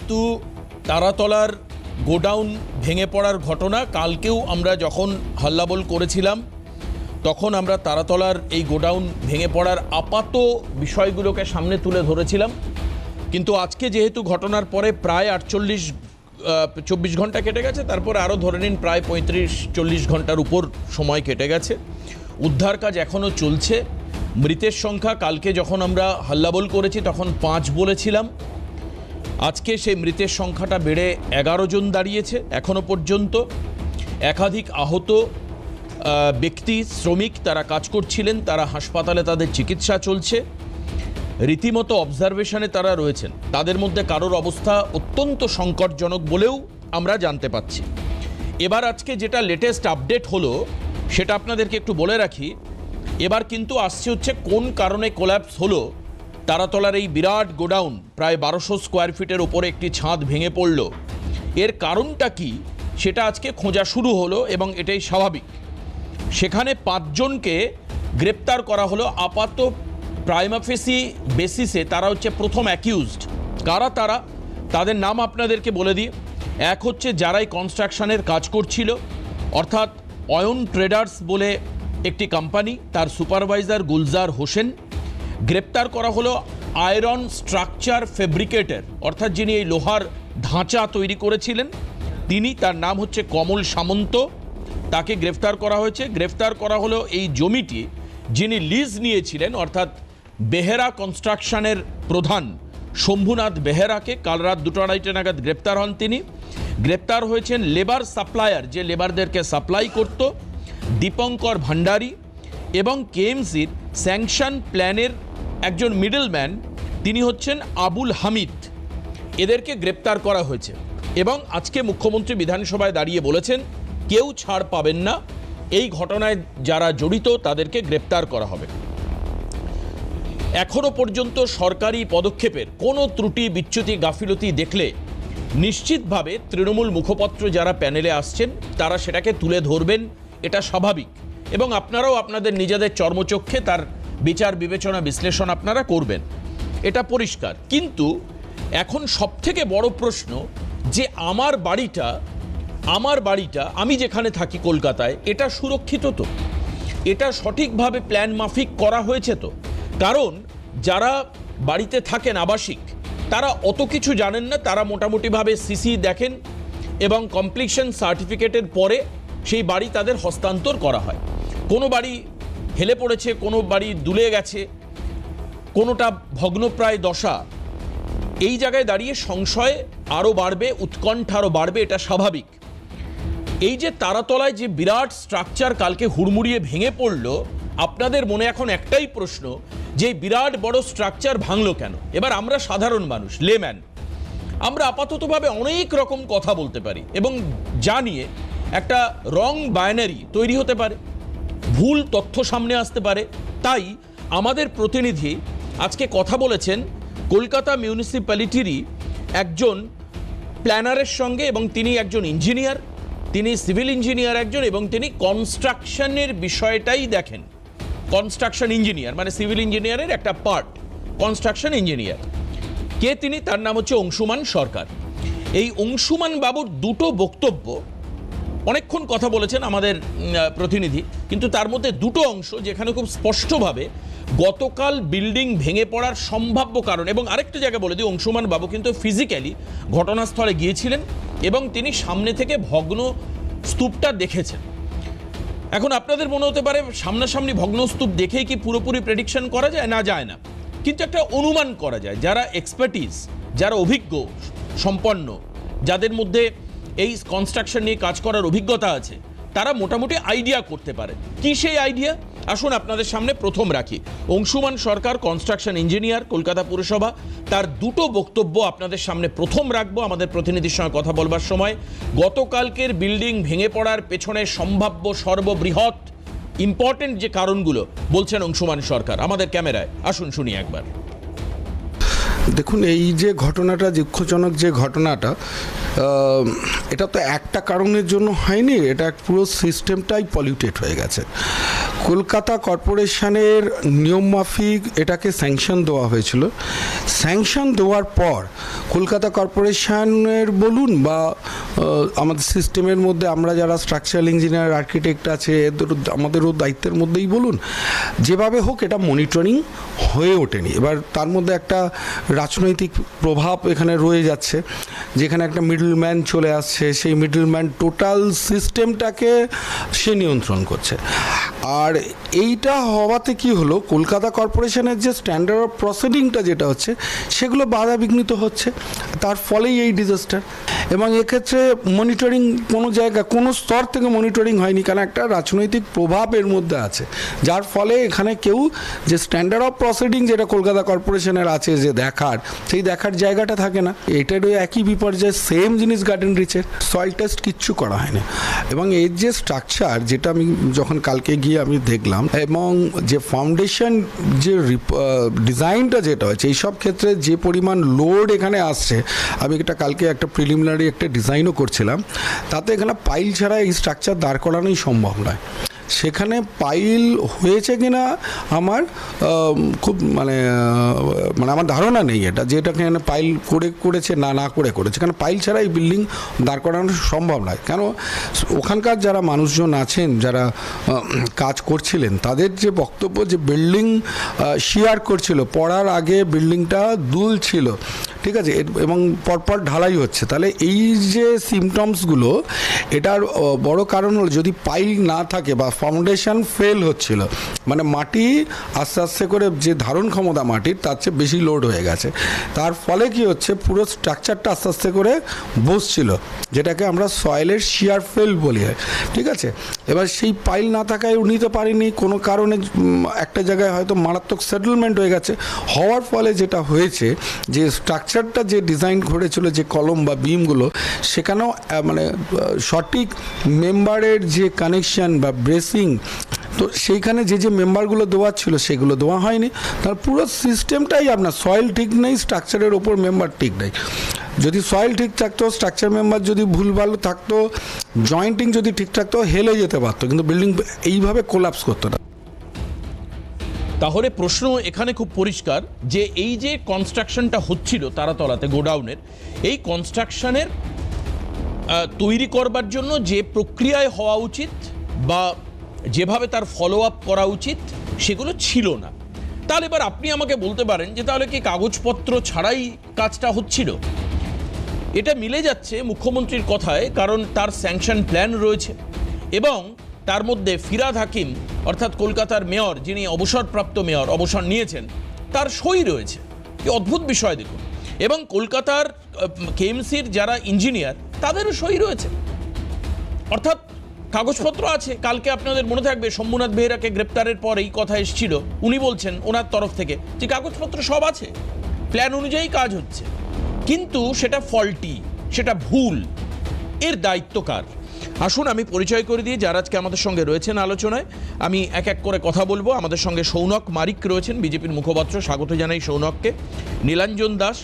বিষয়বস্তু তারাতলার গোডাউন ভেঙে পড়ার ঘটনা। কালকেও আমরা যখন হল্লাবোল করেছিলাম তখন আমরা তারাতলার এই গোডাউন ভেঙে পড়ার আপাত বিষয়গুলোকে সামনে তুলে ধরেছিলাম, কিন্তু আজকে যেহেতু ঘটনার পরে প্রায় 24 ঘন্টা কেটে গেছে, তারপরে আরও ধরে নিন প্রায় 35-40 ঘন্টার উপর সময় কেটে গেছে। উদ্ধার কাজ এখনও চলছে। মৃতের সংখ্যা কালকে যখন আমরা হল্লাবোল করেছি তখন 5 বলেছিলাম, আজকে সেই মৃতের সংখ্যাটা বেড়ে 11 জন দাঁড়িয়েছে। এখনও পর্যন্ত একাধিক আহত ব্যক্তি, শ্রমিক তারা কাজ করছিলেন, তারা হাসপাতালে তাদের চিকিৎসা চলছে, রীতিমতো অবজারভেশনে তারা রয়েছেন। তাদের মধ্যে কারোর অবস্থা অত্যন্ত সংকটজনক বলেও আমরা জানতে পাচ্ছি। এবার আজকে যেটা লেটেস্ট আপডেট হলো সেটা আপনাদেরকে একটু বলে রাখি। এবার কিন্তু আসছে হচ্ছে কোন কারণে কোল্যাপস হলো তারাতলার এই বিরাট গোডাউন, প্রায় 1200 স্কোয়ার ফিটের ওপরে একটি ছাদ ভেঙে পড়ল। এর কারণটা কি সেটা আজকে খোঁজা শুরু হলো এবং এটাই স্বাভাবিক। সেখানে 5 জনকে গ্রেপ্তার করা হলো আপাত প্রাইমা ফেসি বেসিসে। তারা হচ্ছে প্রথম অ্যাকিউজড। কারা তারা? তাদের নাম আপনাদেরকে বলে দিই। এক হচ্ছে যারাই কনস্ট্রাকশনের কাজ করছিল, অর্থাৎ অয়ন ট্রেডার্স বলে একটি কোম্পানি, তার সুপারভাইজার গুলজার হোসেন। গ্রেপ্তার করা হলো আয়রন স্ট্রাকচার ফেব্রিকেটর, অর্থাৎ যিনি এই লোহার ধাঁচা তৈরি করেছিলেন তিনি, তার নাম হচ্ছে কমল সামন্ত, তাকে গ্রেফতার করা হয়েছে। গ্রেফতার করা হলো এই জমিটি যিনি লিজ নিয়েছিলেন, অর্থাৎ বেহেরা কনস্ট্রাকশনের প্রধান শম্ভুনাথ বেহেরাকে কাল রাত 2:30 নাগাদ গ্রেপ্তার হন তিনি। গ্রেপ্তার হয়েছেন লেবার সাপ্লায়ার, যে লেবারদেরকে সাপ্লাই করত, দীপঙ্কর ভান্ডারী, এবং কেএমসির স্যাংশন প্ল্যানের একজন মিডলম্যান, তিনি হচ্ছেন আবুল হামিদ। এদেরকে গ্রেপ্তার করা হয়েছে এবং আজকে মুখ্যমন্ত্রী বিধানসভায় দাঁড়িয়ে বলেছেন কেউ ছাড় পাবেন না, এই ঘটনায় যারা জড়িত তাদেরকে গ্রেপ্তার করা হবে। এখনো পর্যন্ত সরকারি পদক্ষেপের কোনো ত্রুটি, বিচ্যুতি, গাফিলতি দেখলে নিশ্চিতভাবে তৃণমূল মুখপাত্র যারা প্যানেলে আসছেন তারা সেটাকে তুলে ধরবেন, এটা স্বাভাবিক, এবং আপনারাও আপনাদের নিজেদের চর্মচক্ষে তার বিচার বিবেচনা বিশ্লেষণ আপনারা করবেন, এটা পরিষ্কার। কিন্তু এখন সবথেকে বড় প্রশ্ন যে আমার বাড়িটা আমি যেখানে থাকি কলকাতায়, এটা সুরক্ষিত তো? এটা সঠিকভাবে প্ল্যান মাফিক করা হয়েছে তো? কারণ যারা বাড়িতে থাকেন আবাসিক তারা অত কিছু জানেন না। তারা মোটামুটিভাবে সিসি দেখেন এবং কমপ্লিশন সার্টিফিকেটের পরে সেই বাড়ি তাদের হস্তান্তর করা হয়। কোনো বাড়ি হেলে পড়েছে, কোনো বাড়ি দুলে গেছে, কোনোটা ভগ্নপ্রায় দশা, এই জায়গায় দাঁড়িয়ে সংশয় আরও বাড়বে, উৎকণ্ঠা আরও বাড়বে, এটা স্বাভাবিক। এই যে তারাতলায় যে বিরাট স্ট্রাকচার কালকে হুড়মুড়িয়ে ভেঙে পড়ল, আপনাদের মনে এখন একটাই প্রশ্ন যে বিরাট বড় স্ট্রাকচার ভাঙলো কেন? এবার আমরা সাধারণ মানুষ, লেম্যান, আমরা আপাততভাবে অনেক রকম কথা বলতে পারি এবং জানিয়ে একটা রং বাইনারি তৈরি হতে পারে, ভুল তথ্য সামনে আসতে পারে। তাই আমাদের প্রতিনিধি আজকে কথা বলেছেন কলকাতা মিউনিসিপ্যালিটিরই একজন প্ল্যানারের সঙ্গে, এবং তিনি একজন ইঞ্জিনিয়ার, তিনি সিভিল ইঞ্জিনিয়ার একজন, এবং তিনি কনস্ট্রাকশনের বিষয়টাই দেখেন। কনস্ট্রাকশন ইঞ্জিনিয়ার মানে সিভিল ইঞ্জিনিয়ারের একটা পার্ট, কনস্ট্রাকশন ইঞ্জিনিয়ার। কে তিনি? তার নাম হচ্ছে অংশুমান সরকার। এই অংশুমান বাবুর দুটো বক্তব্য, অনেকক্ষণ কথা বলেছেন আমাদের প্রতিনিধি, কিন্তু তার মধ্যে দুটো অংশ যেখানে খুব স্পষ্টভাবে গতকাল বিল্ডিং ভেঙে পড়ার সম্ভাব্য কারণ, এবং আরেকটা জায়গা বলে দিই, অংশুমান বাবু কিন্তু ফিজিক্যালি ঘটনাস্থলে গিয়েছিলেন এবং তিনি সামনে থেকে ভগ্ন স্তূপটা দেখেছেন। এখন আপনাদের মনে হতে পারে সামনাসামনি ভগ্ন স্তূপ দেখেই কি পুরোপুরি প্রেডিকশন করা যায়? না, যায় না, কিন্তু একটা অনুমান করা যায়। যারা এক্সপার্টিস, যারা অভিজ্ঞ সম্পন্ন, যাদের মধ্যে এই কনস্ট্রাকশন নিয়ে কাজ করার অভিজ্ঞতা আছে, তারা মোটামুটি আইডিয়া করতে পারে। কি সেই আইডিয়া? আসুন আপনাদের সামনে প্রথম রাখি। অংশুমান সরকার, কনস্ট্রাকশন ইঞ্জিনিয়ার, কলকাতা পুরসভা, তার দুটো বক্তব্য আপনাদের সামনে প্রথম রাখবো আমাদের প্রতিনিধির সঙ্গে কথা বলবার সময়। গতকালকের বিল্ডিং ভেঙে পড়ার পেছনে সম্ভাব্য সর্ববৃহৎ ইম্পর্টেন্ট যে কারণগুলো বলছেন অংশুমান সরকার আমাদের ক্যামেরায়, আসুন শুনি একবার। দেখুন, এই যে ঘটনাটা, দুঃখজনক যে ঘটনাটা, এটা তো একটা কারণের জন্য হয়নি, এটা পুরো সিস্টেমটাই পলিউটেড হয়ে গেছে। কলকাতা কর্পোরেশনের নিয়মমাফিক এটাকে স্যাংশন দেওয়া হয়েছিল। স্যাংশন দেওয়ার পর কলকাতা কর্পোরেশনের বলুন বা আমাদের সিস্টেমের মধ্যে আমরা যারা স্ট্রাকচারাল ইঞ্জিনিয়ার, আর্কিটেক্ট আছে, আমাদেরও দায়িত্বের মধ্যেই বলুন, যেভাবে হোক এটা মনিটরিং হয়ে ওঠেনি। এবার তার মধ্যে একটা রাজনৈতিক প্রভাব এখানে রয়ে যাচ্ছে, যেখানে একটা মিডলম্যান চলে আসছে, সেই মিডলম্যান টোটাল সিস্টেমটাকে সে নিয়ন্ত্রণ করছে। আর এইটা হওয়াতে কি হলো, কলকাতা কর্পোরেশনের যে স্ট্যান্ডার্ড অফ প্রসিডিংটা যেটা হচ্ছে সেগুলো বাধা বিঘ্নিত হচ্ছে, তার ফলেই এই ডিজাস্টার। এবং এক্ষেত্রে মনিটরিং কোনো জায়গা, কোনো স্তর থেকে মনিটরিং হয়নি, কারণ একটা রাজনৈতিক প্রভাব এর মধ্যে আছে, যার ফলে এখানে কেউ যে স্ট্যান্ডার্ড অফ প্রসিডিং যেটা কলকাতা কর্পোরেশনের আছে যে দেখার, সেই দেখার জায়গাটা থাকে না। এটারও একই বিপর্যয়, সেম জিনিস গার্ডেন রিচের, সয়েল টেস্ট কিচ্ছু করা হয়নি। এবং এর যে স্ট্রাকচার, যেটা আমি যখন কালকে গিয়ে আমি দেখলাম, এবং যে ফাউন্ডেশন যে ডিজাইনটা যেটা হয়েছে, এইসব ক্ষেত্রে যে পরিমাণ লোড এখানে আসছে, আমি এটা কালকে একটা প্রিলিমিনারি একটা ডিজাইনও করছিলাম, তাতে এখানে পাইল ছাড়া এই স্ট্রাকচার দাঁড় করানোই সম্ভব নয়। সেখানে পাইল হয়েছে কিনা আমার খুব মানে আমার ধারণা নেই এটা, যে এটা এখানে পাইল করেছে না করেছে, কারণ পাইল ছাড়া এই বিল্ডিং দাঁড় করানো সম্ভব নয়। কেন, ওখানকার যারা মানুষজন আছেন, যারা কাজ করছিলেন, তাদের যে বক্তব্য যে বিল্ডিং শিয়ার করছিল, পড়ার আগে বিল্ডিংটা দুল ছিল, ঠিক আছে, এবং পরপর ঢালাই হচ্ছে। তাহলে এই যে সিমটমসগুলো, এটার বড় কারণ হলো যদি পাইল না থাকে বা ফাউন্ডেশন ফেল হচ্ছিল, মানে মাটি আস্তে আস্তে করে যে ধারণ ক্ষমতা মাটির তার চেয়ে বেশি লোড হয়ে গেছে, তার ফলে কি হচ্ছে, পুরো স্ট্রাকচারটা আস্তে আস্তে করে বসছিল, যেটাকে আমরা সয়েলের শিয়ার ফেল বলি, ঠিক আছে। এবার সেই পাইল না থাকায় নিতে পারিনি, কোনো কারণে একটা জায়গায় হয়তো মারাত্মক সেটেলমেন্ট হয়ে গেছে, হওয়ার ফলে যেটা হয়েছে যে স্ট্রাকচারটা যে ডিজাইন করেছিল, যে কলম বা বিমগুলো, সেখানেও মানে সঠিক মেম্বারের যে কানেকশন বা ব্রেসিং, তো সেইখানে যে মেম্বারগুলো দেওয়া ছিল সেগুলো দেওয়া হয়নি। তার পুরো সিস্টেমটাই আপনার সয়েল ঠিক নেই, স্ট্রাকচারের ওপর মেম্বার ঠিক নেই। যদি সয়েল ঠিক থাকতো, স্ট্রাকচার মেম্বার যদি ভুলভাল থাকতো, জয়েন্টিং যদি ঠিক থাকতো, হেলে যেতে পারতো, কিন্তু বিল্ডিং এইভাবে কোলাপস করতো না। তাহলে প্রশ্ন এখানে খুব পরিষ্কার যে এই যে কনস্ট্রাকশনটা হচ্ছিল তারাতলাতে গোডাউনের, এই কনস্ট্রাকশনের তৈরি করবার জন্য যে প্রক্রিয়ায় হওয়া উচিত বা যেভাবে তার ফলো আপ করা উচিত সেগুলো ছিল না। তাহলে এবার আপনি আমাকে বলতে পারেন যে তাহলে কি কাগজপত্র ছাড়াই কাজটা হচ্ছিল? এটা মিলে যাচ্ছে মুখ্যমন্ত্রীর কথায়, কারণ তার স্যাংশন প্ল্যান রয়েছে এবং তার মধ্যে ফিরহাদ হাকিম অর্থাৎ কলকাতার মেয়র, যিনি অবসরপ্রাপ্ত মেয়র, অবসর নিয়েছেন, তার সই রয়েছে। কি অদ্ভুত বিষয় দেখুন। এবং কলকাতার কেএমসির যারা ইঞ্জিনিয়ার, তাদেরও সই রয়েছে, অর্থাৎ কাগজপত্র আছে। কালকে আপনাদের মনে থাকবে শম্ভুনাথ বেহেরাকে গ্রেপ্তারের পর এই কথা এসেছিল, উনি বলছেন ওনার তরফ থেকে যে কাগজপত্র সব আছে, প্ল্যান অনুযায়ী কাজ হচ্ছে, কিন্তু সেটা ফল্টি, সেটা ভুল। এর দায়িত্ব কার? আসুন আমি পরিচয় করে দিয়ে যারা আজকে আমাদের সঙ্গে রয়েছেন আলোচনায়, আমি এক এক করে কথা বলবো। আমাদের সঙ্গে সৌনক মারিক রয়েছেন, বিজেপির মুখপাত্র, স্বাগত জানাই সৌনককে। নীলাঞ্জন দাস,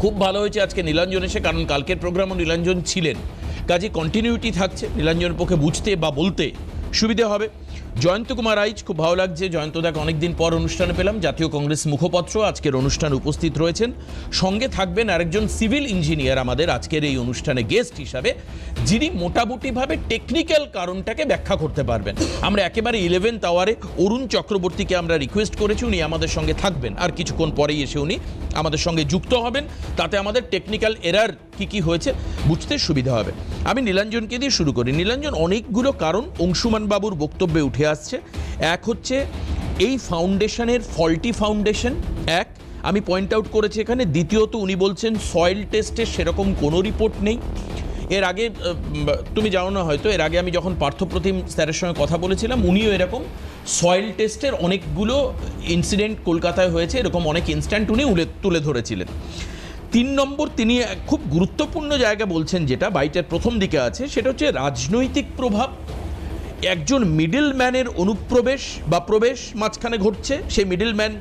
খুব ভালো হয়েছে আজকে নীলাঞ্জন এসে, কারণ কালকের প্রোগ্রামও নীলাঞ্জন ছিলেন, কাজে কন্টিনিউটি থাকছে, নীলাঞ্জনের পক্ষে বুঝতে বা বলতে সুবিধে হবে। জয়ন্ত কুমার রাইজ, খুব ভালো লাগছে, জয়ন্ত দাকে অনেকদিন পর অনুষ্ঠানে পেলাম, জাতীয় কংগ্রেস মুখপাত্র, আজকের অনুষ্ঠানে উপস্থিত রয়েছেন। সঙ্গে থাকবেন আরেকজন সিভিল ইঞ্জিনিয়ার আমাদের আজকের এই অনুষ্ঠানে গেস্ট হিসাবে, যিনি মোটামুটিভাবে টেকনিক্যাল কারণটাকে ব্যাখ্যা করতে পারবেন। আমরা একেবারে 11th আওয়ারে অরুণ চক্রবর্তীকে আমরা রিকোয়েস্ট করেছি, উনি আমাদের সঙ্গে থাকবেন, আর কিছুক্ষণ পরেই এসে উনি আমাদের সঙ্গে যুক্ত হবেন, তাতে আমাদের টেকনিক্যাল এরার কি হয়েছে বুঝতে সুবিধা হবে। আমি নীলাঞ্জনকে দিয়ে শুরু করি। নীলাঞ্জন, অনেকগুলো কারণ অংশুমান বাবুর বক্তব্যে উঠে আসছে। এক হচ্ছে এই ফাউন্ডেশনের ফল্টি ফাউন্ডেশন, এক আমি পয়েন্ট আউট করেছি এখানে। দ্বিতীয়ত উনি বলছেন সয়েল টেস্টের সেরকম কোনো রিপোর্ট নেই। এর আগে তুমি জানো না হয়তো, এর আগে আমি যখন পার্থপ্রতিম স্যারের সঙ্গে কথা বলেছিলাম, উনিও এরকম সয়েল টেস্টের অনেকগুলো ইনসিডেন্ট কলকাতায় হয়েছে, এরকম অনেক ইনস্ট্যান্ট উনি তুলে ধরেছিলেন। 3 নম্বর, তিনি খুব গুরুত্বপূর্ণ জায়গা বলছেন, যেটা বাইটের প্রথম দিকে আছে, সেটা হচ্ছে রাজনৈতিক প্রভাব। একজন মিডল ম্যানের অনুপ্রবেশ বা প্রবেশ মাঝখানে ঘটছে, সেই মিডল ম্যান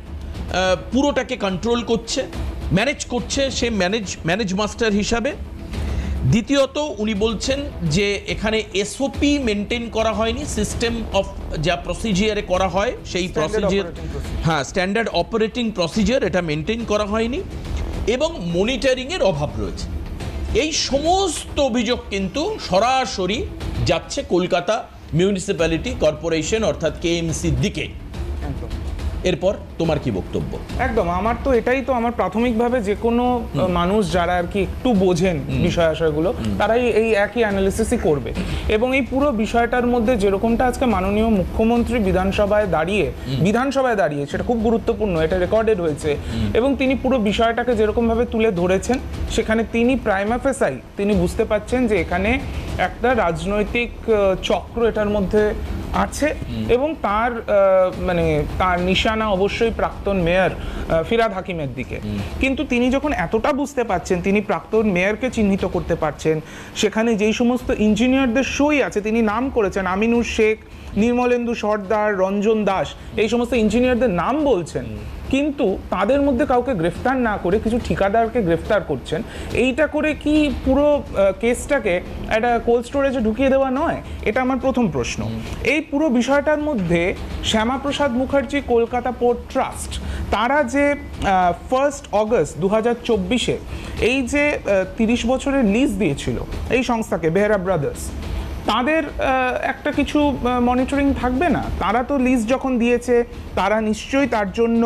পুরোটাকে কন্ট্রোল করছে, ম্যানেজ করছে সে ম্যানেজ মাস্টার হিসাবে। দ্বিতীয়ত উনি বলছেন যে এখানে এসওপি মেনটেন করা হয়নি, সিস্টেম অফ যা প্রসিজিয়ারে করা হয় সেই প্রসিজিয়ার, হ্যাঁ স্ট্যান্ডার্ড অপারেটিং প্রসিজিয়ার এটা মেনটেন করা হয়নি, এবং মনিটরিংয়ের অভাব রয়েছে। এই সমস্ত অভিযোগ কিন্তু সরাসরি যাচ্ছে কলকাতা মিউনিসিপ্যালিটি কর্পোরেশন অর্থাৎ কেএমসির দিকে। এরপর তোমার কি বক্তব্য? একদম, আমার তো এটাই তো আমার প্রাথমিকভাবে যে কোনো মানুষ যারা আর কি একটু বোঝেন বিষয় আশয়গুলো তারাই এই একই অ্যানালিসিসই করবে। এবং এই পুরো বিষয়টার মধ্যে যেরকমটা আজকে মাননীয় মুখ্যমন্ত্রী বিধানসভায় দাঁড়িয়ে সেটা খুব গুরুত্বপূর্ণ, এটা রেকর্ডেড হয়েছে, এবং তিনি পুরো বিষয়টাকে যেরকমভাবে তুলে ধরেছেন সেখানে তিনি প্রাইমা ফেসাই তিনি বুঝতে পারছেন যে এখানে একটা রাজনৈতিক চক্র এটার মধ্যে আছে, এবং তার তার নিশানা অবশ্যই প্রাক্তন মেয়র ফিরহাদ হাকিমের দিকে। কিন্তু তিনি যখন এতটা বুঝতে পারছেন, তিনি প্রাক্তন মেয়রকে চিহ্নিত করতে পারছেন, সেখানে যেই সমস্ত ইঞ্জিনিয়ারদের সই আছে তিনি নাম করেছেন, আমিনুর শেখ, নির্মলেন্দু সর্দার, রঞ্জন দাস, এই সমস্ত ইঞ্জিনিয়ারদের নাম বলছেন, কিন্তু তাদের মধ্যে কাউকে গ্রেফতার না করে কিছু ঠিকাদারকে গ্রেফতার করছেন। এইটা করে কি পুরো কেসটাকে একটা কোল্ড স্টোরেজে ঢুকিয়ে দেওয়া নয়? এটা আমার প্রথম প্রশ্ন। এই পুরো বিষয়টার মধ্যে শ্যামাপ্রসাদ মুখার্জি কলকাতা পোর্ট ট্রাস্ট তারা যে 1 অগস্ট 2024 এই যে 30 বছরের লিজ দিয়েছিল এই সংস্থাকে, বেহেরা ব্রাদার্স, তাদের একটা কিছু মনিটরিং থাকবে না? তারা তো লিজ যখন দিয়েছে তারা নিশ্চয়ই তার জন্য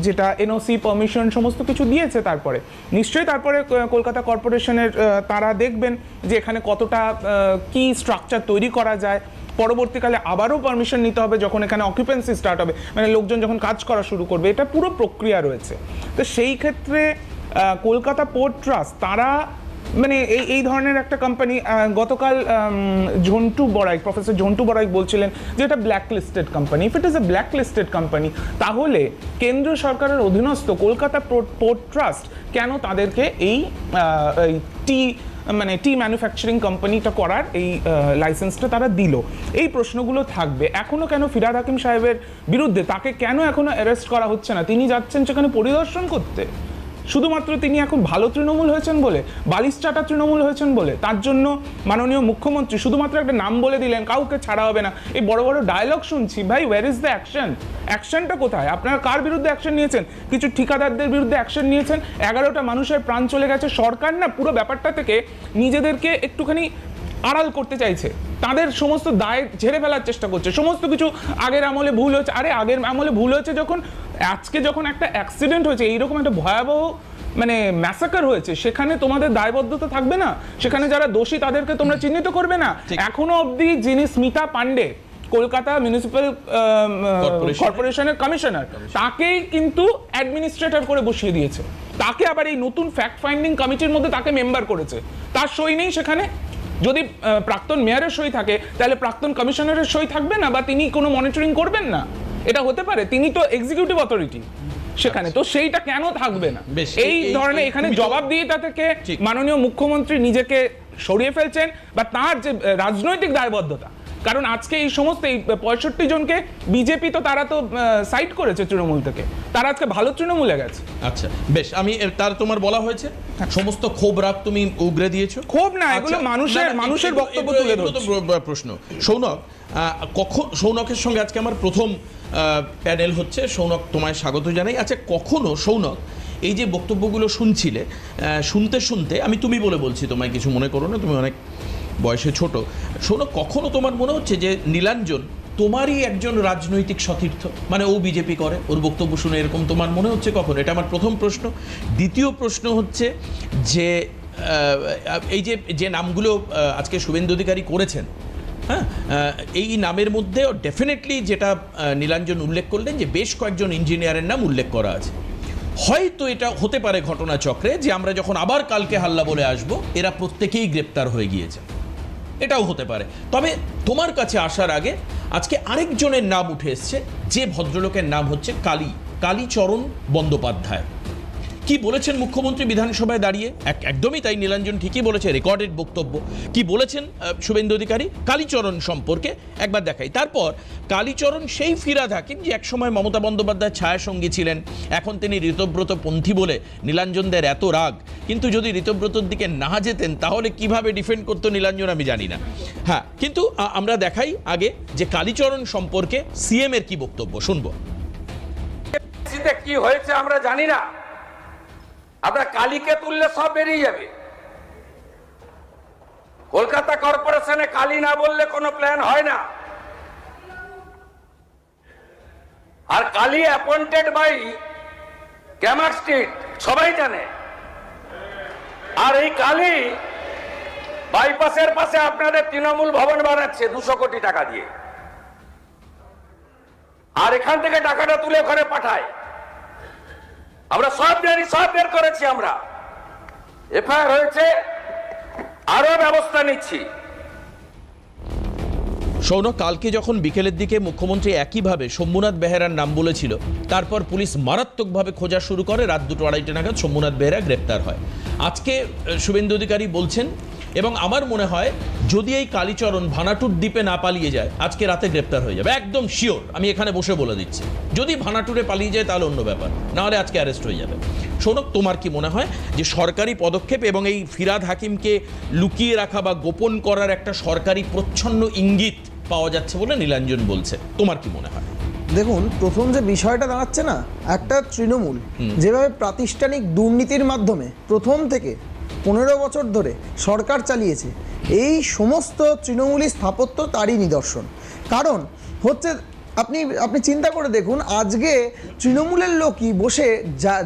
যেটা এনওসি পারমিশন সমস্ত কিছু দিয়েছে, তারপরে নিশ্চয়ই তারপরে কলকাতা কর্পোরেশনের তারা দেখবেন যে এখানে কতটা কি স্ট্রাকচার তৈরি করা যায়। পরবর্তীকালে আবারও পারমিশন নিতে হবে যখন এখানে অকুপেন্সি স্টার্ট হবে, মানে লোকজন যখন কাজ করা শুরু করবে, এটা পুরো প্রক্রিয়া রয়েছে। তো সেই ক্ষেত্রে কলকাতা পোর্ট ট্রাস্ট তারা এই ধরনের একটা কোম্পানি, গতকাল প্রফেসর ঝন্টু বড়াই বলছিলেন যে এটা black listed company. If it is a black listed company, তাহলে কেন্দ্র সরকারের অধীনস্থ কলকাতা পোর্ট ট্রাস্ট কেন তাদেরকে এই টি ম্যানুফ্যাকচারিং কোম্পানিটা করার এই লাইসেন্সটা তারা দিল? এই প্রশ্নগুলো থাকবে। এখনো কেন ফিরহাদ হাকিম সাহেবের বিরুদ্ধে তাকে কেন এখনো অ্যারেস্ট করা হচ্ছে না? তিনি যাচ্ছেন সেখানে পরিদর্শন করতে, শুধুমাত্র তিনি এখন ভালো তৃণমূল হয়েছেন বলে, বালিশ চাটা তৃণমূল হয়েছেন বলে, তার জন্য মাননীয় মুখ্যমন্ত্রী শুধুমাত্র একটা নাম বলে দিলেন কাউকে ছাড়া হবে না। এই বড় বড় ডায়লগ শুনছি, ভাই ওয়্যার ইজ দ্য অ্যাকশন? অ্যাকশনটা কোথায়? আপনারা কার বিরুদ্ধে অ্যাকশন নিয়েছেন? কিছু ঠিকাদারদের বিরুদ্ধে অ্যাকশন নিয়েছেন, 11টা মানুষের প্রাণ চলে গেছে। সরকার না পুরো ব্যাপারটা থেকে নিজেদেরকে একটুখানি আড়াল করতে চাইছে, তাদের সমস্ত দায় ঝেড়ে ফেলার চেষ্টা করছে। সমস্ত কিছু আগের আমলে ভুল হয়েছে, আরে আগের আমলে ভুল হয়েছে যখন, আজকে যখন একটা অ্যাক্সিডেন্ট হয়েছে, এইরকম একটা ভয়াবহ ম্যাসাকার হয়েছে, সেখানে তোমাদের দায়বদ্ধতা থাকবে না? সেখানে যারা দোষী তাদেরকে তোমরা চিহ্নিত করবে না? এখনো অবধি যিনি স্মিতা পান্ডে কলকাতা মিউনিসিপ্যাল কর্পোরেশনের কমিশনার, তাকেই কিন্তু অ্যাডমিনিস্ট্রেটর করে বসিয়ে দিয়েছে। তাকে আবার এই নতুন ফ্যাক্ট ফাইন্ডিং কমিটির মধ্যে তাকে মেম্বার করেছে। তার সই নেই সেখানে। যদি প্রাক্তন মেয়রের সই থাকে তাহলে প্রাক্তন কমিশনারের সই থাকবে না, বা তিনি কোনো মনিটরিং করবেন না? এটা হতে পারে? তিনি তো এক্সিকিউটিভ অথরিটি সেখানে, তো সেইটা কেন থাকবে না? এই ধরনের এখানে জবাবদিহিতা থেকে মাননীয় মুখ্যমন্ত্রী নিজেকে সরিয়ে ফেলছেন, বা তার যে রাজনৈতিক দায়বদ্ধতা, কারণ আজকে এই সমস্ত 65 জনকে বিজেপি তো তারা তো সাইড করেছে তৃণমূল থেকে, তারা আজকে ভালো তৃণমূলে গেছে। আচ্ছা বেশ, আমি তার তোমার বলা হয়েছে সমস্ত ক্ষোভ রাগ তুমি উগরে দিয়েছো। ক্ষোভ না, এগুলো মানুষের বক্তব্য তুলে ধরছে। প্রশ্ন সৌনক, সৌনকের সঙ্গে আজকে আমার প্রথম প্যানেল হচ্ছে। সৌনক, তোমায় স্বাগত জানাই। আচ্ছা, কখনো সৌনক এই যে বক্তব্যগুলো শুনতে শুনতে আমি তুমি বলে বলছি, তোমায় কিছু মনে করো না, তুমি অনেক বয়সে ছোট। শোনো, কখনো তোমার মনে হচ্ছে যে নীলাঞ্জন তোমারই একজন রাজনৈতিক সতীর্থ, মানে ও বিজেপি করে, ওর বক্তব্য শুনে এরকম তোমার মনে হচ্ছে কখনো? এটা আমার প্রথম প্রশ্ন। দ্বিতীয় প্রশ্ন হচ্ছে যে এই যে নামগুলো আজকে শুভেন্দু অধিকারী করেছেন, হ্যাঁ, এই নামের মধ্যে ডেফিনেটলি যেটা নীলাঞ্জন উল্লেখ করলেন যে বেশ কয়েকজন ইঞ্জিনিয়ারের নাম উল্লেখ করা আছে। হয়তো এটা হতে পারে ঘটনাচক্রে যে আমরা যখন আবার কালকে হাল্লা বলে আসব এরা প্রত্যেকেই গ্রেপ্তার হয়ে গিয়েছে, এটাও হতে পারে। তবে তোমার কাছে আসার আগে আজকে আরেকজনের নাম উঠে এসছে, যে ভদ্রলোকের নাম হচ্ছে কালীচরণ বন্দ্যোপাধ্যায়। কি বলেছেন মুখ্যমন্ত্রী বিধানসভায় দাঁড়িয়ে? একদমই তাই, নীলাঞ্জন ঠিকই বলেছে, রেকর্ডেড বক্তব্য। কি বলেছেন শুভেন্দু অধিকারী কালীচরণ সম্পর্কে একবার দেখাই। তারপর কালীচরণ সেই ফিরহাদ হাকিম যে একসময় মমতা বন্দ্যোপাধ্যায়ের ছায়াসঙ্গী ছিলেন, এখন তিনি ঋতব্রত পন্থী বলে নীলাঞ্জনদের এত রাগ, কিন্তু যদি ঋতব্রতর দিকে না যেতেন তাহলে কিভাবে ডিফেন্ড করতো নীলাঞ্জন আমি জানি না। হ্যাঁ, কিন্তু আমরা দেখাই আগে যে কালীচরণ সম্পর্কে সিএম এর কি বক্তব্য শুনবো। কি হয়েছে আমরা জানি না, আমরা কালীকে তুললে সব বেরিয়ে যাবে। কলকাতা কর্পোরেশনে কালী না বললে কোনো প্ল্যান হয় না। আর Kali appointed by Camac Street সবাই জানে। আর এই কালী বাইপাসের পাশে আপনাদের তৃণমূল ভবন বানাচ্ছে 200 কোটি টাকা দিয়ে, আর এখান থেকে টাকাটা তুলে ওখানে পাঠায়। আমরা সব জানি, সব বের করেছি, আমরা এফআইআর হয়েছে, আরো ব্যবস্থা নিচ্ছি। সৌনক, কালকে যখন বিকেলের দিকে মুখ্যমন্ত্রী একইভাবে শম্ভুনাথ বেহেরার নাম বলেছিল, তারপর পুলিশ মারাত্মকভাবে খোঁজা শুরু করে, রাত 2-2:30 নাগাদ শম্ভুনাথ বেহেরা গ্রেপ্তার হয়। আজকে শুভেন্দু অধিকারী বলছেন, এবং আমার মনে হয় যদি এই কালীচরণ ভানাটুর দ্বীপে না পালিয়ে যায় আজকে রাতে গ্রেপ্তার হয়ে যাবে, একদম শিওর, আমি এখানে বসে বলে দিচ্ছি। যদি ভানাটুরে পালিয়ে যায় তাহলে অন্য ব্যাপার, না হলে আজকে অ্যারেস্ট হয়ে যাবে। সৌনক, তোমার কি মনে হয় যে সরকারি পদক্ষেপ এবং এই ফিরহাদ হাকিমকে লুকিয়ে রাখা বা গোপন করার একটা সরকারি প্রচ্ছন্ন ইঙ্গিত পাওয়া যাচ্ছে বলে নীলাঞ্জন বলছে, তোমার কি মনে হয়? দেখুন, প্রথম যে বিষয়টা দাঁড়াচ্ছে না, একটা তৃণমূল যেভাবে প্রাতিষ্ঠানিক দুর্নীতির মাধ্যমে প্রথম থেকে 15 বছর ধরে সরকার চালিয়েছে, এই সমস্ত তৃণমূলী স্থাপত্য তারই নিদর্শন। কারণ হচ্ছে আপনি চিন্তা করে দেখুন, আজকে তৃণমূলের লোকই বসে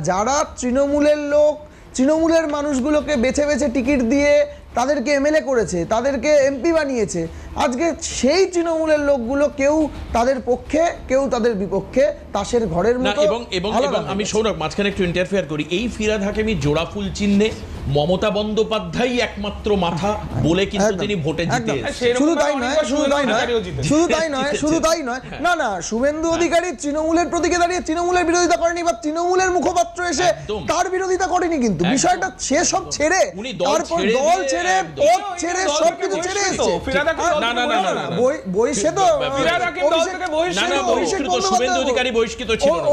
যারা তৃণমূলের লোক, তৃণমূলের মানুষগুলোকে বেছে বেছে টিকিট দিয়ে তাদেরকে এমএলএ করেছে, তাদেরকে এমপি বানিয়েছে, আজকে সেই তৃণমূলের লোকগুলো কেউ তাদের পক্ষে কেউ তাদের বিপক্ষে, তাসের ঘরের মতো। এবং আমি সৌরভ মাঝখানে একটু ইন্টারফেয়ার করি, এই ফিরহাদ হাকিমি জোড়া ফুল চিহ্নে মমতা বন্দ্যোপাধ্যায় একমাত্র মাথা বলে কিন্তু তিনি ভোটে জিতে। শুধু তাই নয়, না, শুভেন্দু অধিকারী তৃণমূলের প্রতীকে দাঁড়িয়ে তৃণমূলের বিরোধিতা করেনি, বা তৃণমূলের মুখপাত্র এসে তার বিরোধিতা করেনি, কিন্তু বিষয়টা সে সব ছেড়ে, তারপর দল ছেড়ে, পদ ছেড়ে, সবকিছু ছেড়ে এসেছে।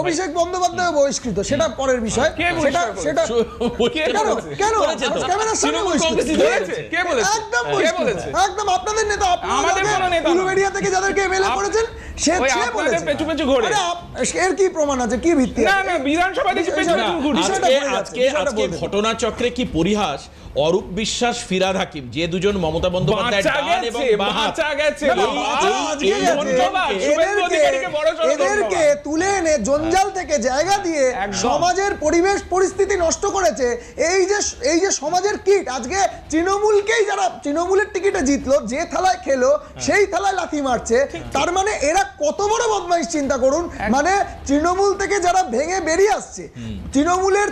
অভিষেক বন্দ্যোপাধ্যায় বহিষ্কৃত, সেটা পরের বিষয়। সেটা কেন ক্যামেরার সামনে একদম আপনাদের নেতা, উলুবেড়িয়া থেকে যাদেরকে এমএলএ করেছেন, সে এর কি প্রমাণ আছে, কি ভিত্তি? আজকে ঘটনাচক্রে কি পরিহাস, অরূপ বিশ্বাস, ফিরহাদ হাকিম, যে দুজন মমতা বন্দ্যোপাধ্যায় এদেরকে তুলে এনে জঞ্জাল থেকে জায়গা দিয়ে সমাজের পরিবেশ পরিস্থিতি নষ্ট করেছে। এই যে সমাজের কিট, আজকে তৃণমূলকেই, যারা তৃণমূলের টিকিটে জিতলো, যে থালায় খেলো সেই থালায় লাথি মারছে। তার মানে এরা কত বড় বদমাইশ চিন্তা করুন। মানে তৃণমূল থেকে যারা ভেঙে বেরিয়ে আসছে, তৃণমূলের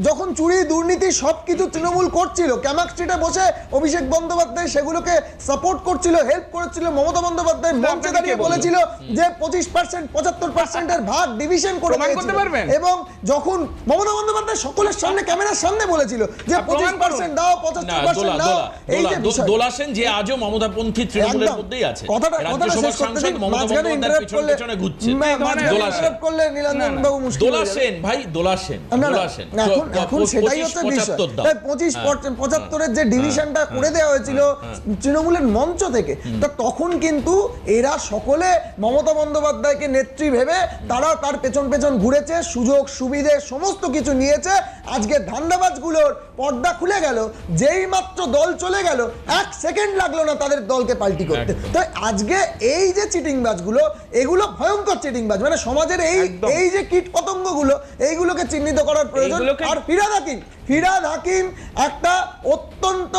যখন চুরি দুর্নীতি সবকিছু তৃণমূল করছিল, ক্যামাক স্ট্রিটে বসে অভিষেক বন্দ্যোপাধ্যায় সেগুলোকে সাপোর্ট করছিল, হেল্প করেছিল। মমতা বন্দ্যোপাধ্যায় মঞ্চে দাঁড়িয়ে বলেছিল যে 25%, 75% এর ভাগ ডিভিশন করে দিয়েছিল, এবং যখন মমতা বন্দ্যোপাধ্যায় সকলের সামনে, ক্যামেরার সামনে বলেছিল যে 25% দাও, 75% দাও। এই যে দোলা সেন, যে আজও মমতাপন্থী তৃণমূলের মধ্যেই আছে, কথাটা শেষ করতে দিন, মাঝখানে ইন্টারাপ্ট করলে নীলাঞ্জন বাবু মুশকিল। দোলা সেন ভাই, দোলা সেন এখন সেটাই হচ্ছে বিষয়। 25-75 যে ডিভিশনটা করে দেওয়া হয়েছিল তৃণমূলের মঞ্চ থেকে, তা তখন কিন্তু এরা সকলে মমতা বন্দ্যোপাধ্যায়কে নেত্রী ভেবে তারা তার পেছন পেছন ঘুরেছে, সুযোগ সুবিধে সমস্ত কিছু নিয়েছে। আজকে ধান্দাবাজগুলোর পর্দা খুলে গেল, যেই মাত্র দল চলে গেল 1 সেকেন্ড লাগলো না তাদের দলকে পাল্টি করতে। তো আজকে এই যে চিটিংবাজগুলো, এগুলো ভয়ঙ্কর চিটিংবাজ, মানে সমাজের এই যে কীট পতঙ্গগুলো, এইগুলোকে চিহ্নিত করার প্রয়োজন। আর ফিরহাদ হাকিম একটা অত্যন্ত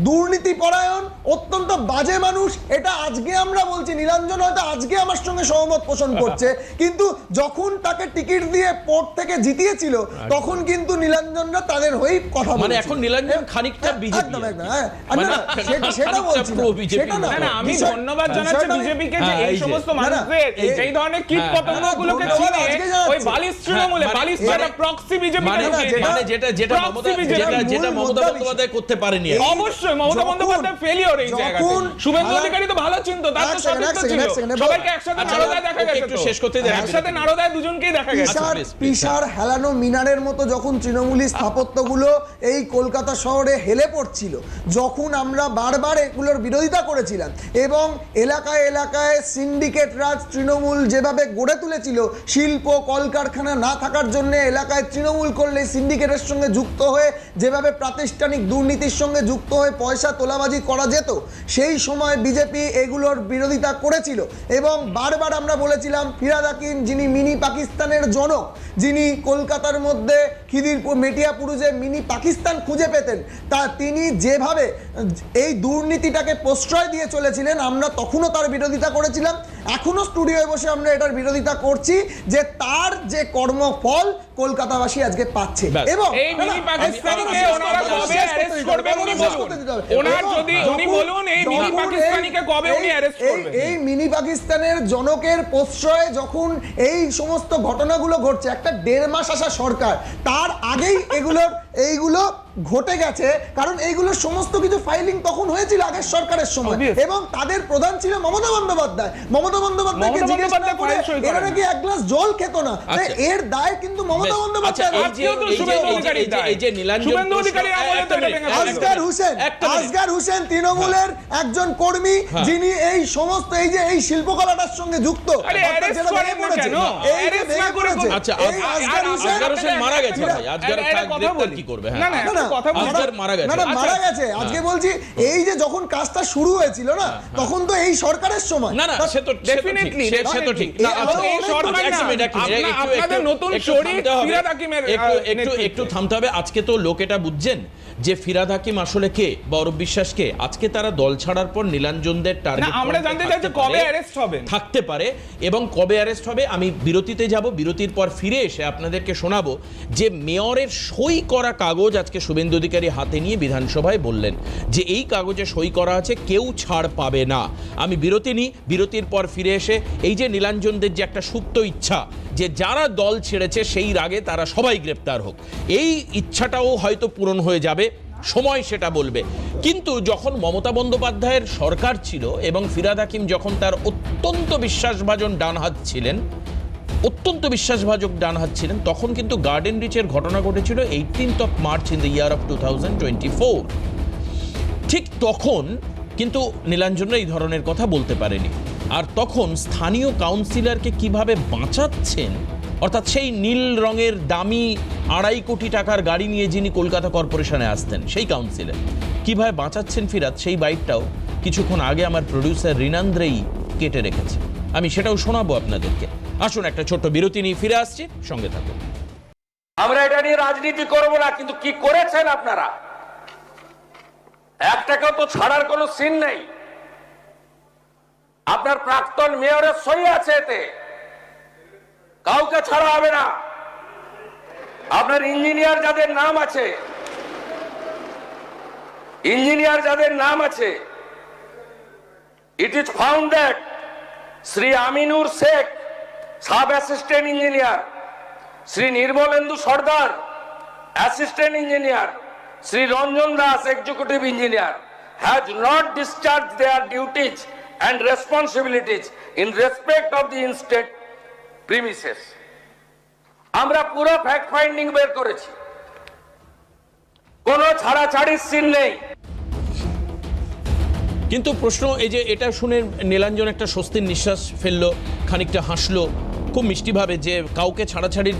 দুর্নীতিপরায়ণ, অত্যন্ত বাজে মানুষ। এটা আজকে আমরা বলছি, নীলাঞ্জন হয়তো আজকে আমার সঙ্গে সহমত পোষণ করছে, কিন্তু যখন তাকে টিকিট দিয়ে পোর্ট থেকে জিতিয়েছিল তখন কিন্তু নীলাঞ্জনরা তাদের হয়েই কথা মানে বলেছি। এখন নীলাঞ্জন খানিকটা বিজেপি একদম একদম, হ্যাঁ। আর না, মানে সেটা বলছি না, pro-BJP সেটা না। না না, আমি বিষয়- ধন্যবাদ জানাচ্ছি বিষয়টা আমি- বিজেপিকে যে হ্যাঁ, এই এই যে। সমস্ত না, না, মানুষদের এই ধরনের কীট পতঙ্গগুলোকে ধন্যবাদ চিনে আজকে জানাচ্ছি। ওই বালিশ তৃণমূলে মানে- বালিশ মানে- যেটা প্রক্সি বিজেপি মানে যেটা Proxy BJP যেটা মূল মমতা মুদ্রা বন্দ্যোপাধ্যায় করতে পারেনি আর কি। অবশ্যই মমতা যখন- বন্দ্যোপাধ্যায় ফেলিওর এই জায়গায় যখন শুভেন্দু আলাদা- অধিকারী তো ভালো চিনতো, তার তো এক সেকেন্ড, সতীর্থ এক ছিল, সেকেন্ড, সবাইকে একসাথে আচ্ছা, নারদায় দেখা ওকে গেছে একটু তো। শেষ করতে দেন। একসাথে নারদায় দুজনকেই দেখা গেছে। পিসার please, please, পিসার হেলানো মিনারের মতো যখন তৃণমূলী স্থাপত্যগুলো এই কলকাতা শহরে হেলে পড়ছিল, যখন আমরা বারবার এগুলোর বিরোধিতা করেছিলাম এবং এলাকায় এলাকায় সিন্ডিকেট রাজ তৃণমূল যেভাবে গড়ে তুলেছিল, শিল্প কলকারখানা না থাকার জন্য এলাকায় তৃণমূল করলে সিন্ডিকেটের সঙ্গে যুক্ত হয়ে যেভাবে প্রাতিষ্ঠানিক দুর্নীতির সঙ্গে যুক্ত হয়ে পয়সা তোলাবাজি করা যেত, সেই সময় বিজেপি এগুলোর বিরোধিতা করেছিল এবং বারবার আমরা বলেছিলাম ফিরহাদ হাকিম, যিনি মিনি পাকিস্তানের জনক, যিনি কলকাতার মধ্যে খিদিরপুর মেটিয়াপুরে যে মিনি পাকিস্তান খুঁজে পেতেন, তা তিনি যেভাবে এই দুর্নীতিটাকে প্রশ্রয় দিয়ে চলেছিলেন, আমরা তখনও তার বিরোধিতা করেছিলাম, এখনো স্টুডিওয়ে বসে আমরা এটার বিরোধিতা করছি যে তার যে কর্মফল কলকাতাবাসী আজকে পাচ্ছে। ব্যাস। এবং এই মিনি পাকিস্তানিকে ওনারা কবে অ্যারেস্ট করবে উনি বলুন। ওনার যদি উনি বলুন এই মিনি পাকিস্তানিকে কবে উনি অ্যারেস্ট করবেন। এই মিনি পাকিস্তানের জনকের প্রশ্রয়ে যখন এই সমস্ত ঘটনাগুলো ঘটছে, একটা 1.5 মাস আসা সরকার, তার আগেই এইগুলো ঘটে গেছে, কারণ এইগুলোর সমস্ত কিছু ফাইলিং তখন হয়েছিল আগের সরকারের সময় Obvious. এবং তাদের প্রধান ছিল মমতা বন্দ্যোপাধ্যায়। মমতা বন্দ্যোপাধ্যায়কে মমতা জিজ্ঞেস না বন্দ্যোপাধ্যায় করে ফাইল সই করেন এরা নাকি এক গ্লাস জল খেত না, তাই আচ্ছা। এর দায় কিন্তু মমতা বেশ। বন্দ্যোপাধ্যায়। আচ্ছা, এই যে নীলাঞ্জন শুভেন্দু অধিকারী আমলে তো এটা ভেঙে পড়েছে। আসগার হোসেন তৃণমূলের একজন কর্মী, যিনি এই সমস্ত এই শিল্পকলাটার সঙ্গে যুক্ত। আরে অর্থাৎ arrest যেটা করেন ভেঙে না পড়েছে, কেন? এই যে arrest না ভেঙে করে পড়েছে, আচ্ছা, এই আসগার আসগার হোসেন মারা গেছে ভাই, আসগার একটা কথা গ্রেপ্তার বলি। কি করবে? না, হ্যাঁ না, না, না, কথা বলি। আসগার মারা গেছে। না, না, আচ্ছা, মারা গেছে। আজকে বলছি এই যে যখন কাজটা শুরু হয়েছিল না, তখন তো এই সরকারের সময়। না না সে তো Definitely, সে তো ঠিক না, আচ্ছা, এই সরকার এক না, মিনিট, এক মিনিট, একটু- আপনাদের একটু- নতুন একটু শরীর থামতে হবে। ফিরহাদ হাকিমের একটু থামতে হবে। আজকে তো লোক এটা বুঝছেন যে ফিরহাদ হাকিম আসলে কে বা অরূপ বিশ্বাস কে। আজকে তারা দল ছাড়ার পর নীলাঞ্জনদের না, টার্গেট আমরা জানতে চাইছি কবে অ্যারেস্ট হবেন। থাকতে পারে এবং কবে অ্যারেস্ট হবে। আমি বিরতিতে যাব, বিরতির পর ফিরে এসে আপনাদেরকে শোনাবো যে মেয়রের সই করা কাগজ আজকে শুভেন্দু অধিকারী হাতে নিয়ে বিধানসভায় বললেন যে এই কাগজে সই করা আছে, কেউ ছাড় পাবে না। আমি বিরতি নিই, বিরতির পর ফিরে এসে এই যে নীলাঞ্জনদের যে একটা সুপ্ত ইচ্ছা যে যারা দল ছেড়েছে সেই রাগে তারা সবাই গ্রেপ্তার হোক, এই ইচ্ছাটাও হয়তো পূরণ হয়ে যাবে, সময় সেটা বলবে। কিন্তু যখন মমতা বন্দ্যোপাধ্যায়ের সরকার ছিল এবং ফিরহাদ হাকিম যখন তার অত্যন্ত বিশ্বাসভাজন ডানহাত ছিলেন, তখন কিন্তু গার্ডেন রিচের ঘটনা ঘটেছিল 18th of March in the year of 2024। ঠিক তখন কিন্তু নীলাঞ্জনরা এই ধরনের কথা বলতে পারেনি। আর তখন স্থানীয় কাউন্সিলরকে কিভাবে বাঁচাচ্ছেন, অর্থাৎ সেই নীল রঙের দামি 2.5 কোটি টাকার গাড়ি নিয়ে যিনি কলকাতা কর্পোরেশনে আসতেন, সেই কাউন্সিলর কিভাবে বাঁচাচ্ছেন ফিরহাদ, সেই বাইটটাও কিছুক্ষণ আগে আমার প্রডিউসার রিনান্দ্রেই কেটে রেখেছে। আমি সেটাও শোনাবো আপনাদেরকে। আসুন একটা ছোট্ট বিরতি নিয়ে ফিরে আসছি, সঙ্গে থাকুন। আমরা এটা নিয়ে রাজনীতি করব না, কিন্তু কি করেছেন আপনারা? একটাকেও তো ছাড়ার কোনো সিন নেই। আপনার প্রাক্তন মেয়রের সই আছে এতে, কাউকে ছাড়া হবে না। আপনার ইঞ্জিনিয়ার যাদের নাম আছে, it is found that Sri Aminur Sheikh, Sub Assistant Engineer, Sri Nirmalendu Sardar, Assistant Engineer, Sri Ranjan Das, Executive Engineer, has not discharged their duties and responsibilities in respect of the instate premises. আমরা পুরো fact finding বের করেছি, কোনো ছাড়াছাড়ির scene নেই। কিন্তু প্রশ্ন এই যে এটা শুনে নীলাঞ্জন একটা স্বস্তির নিঃশ্বাস ফেললো, খানিকটা হাসলো খুব মিষ্টিভাবে যে কাউকে ছাড়াছাড়ির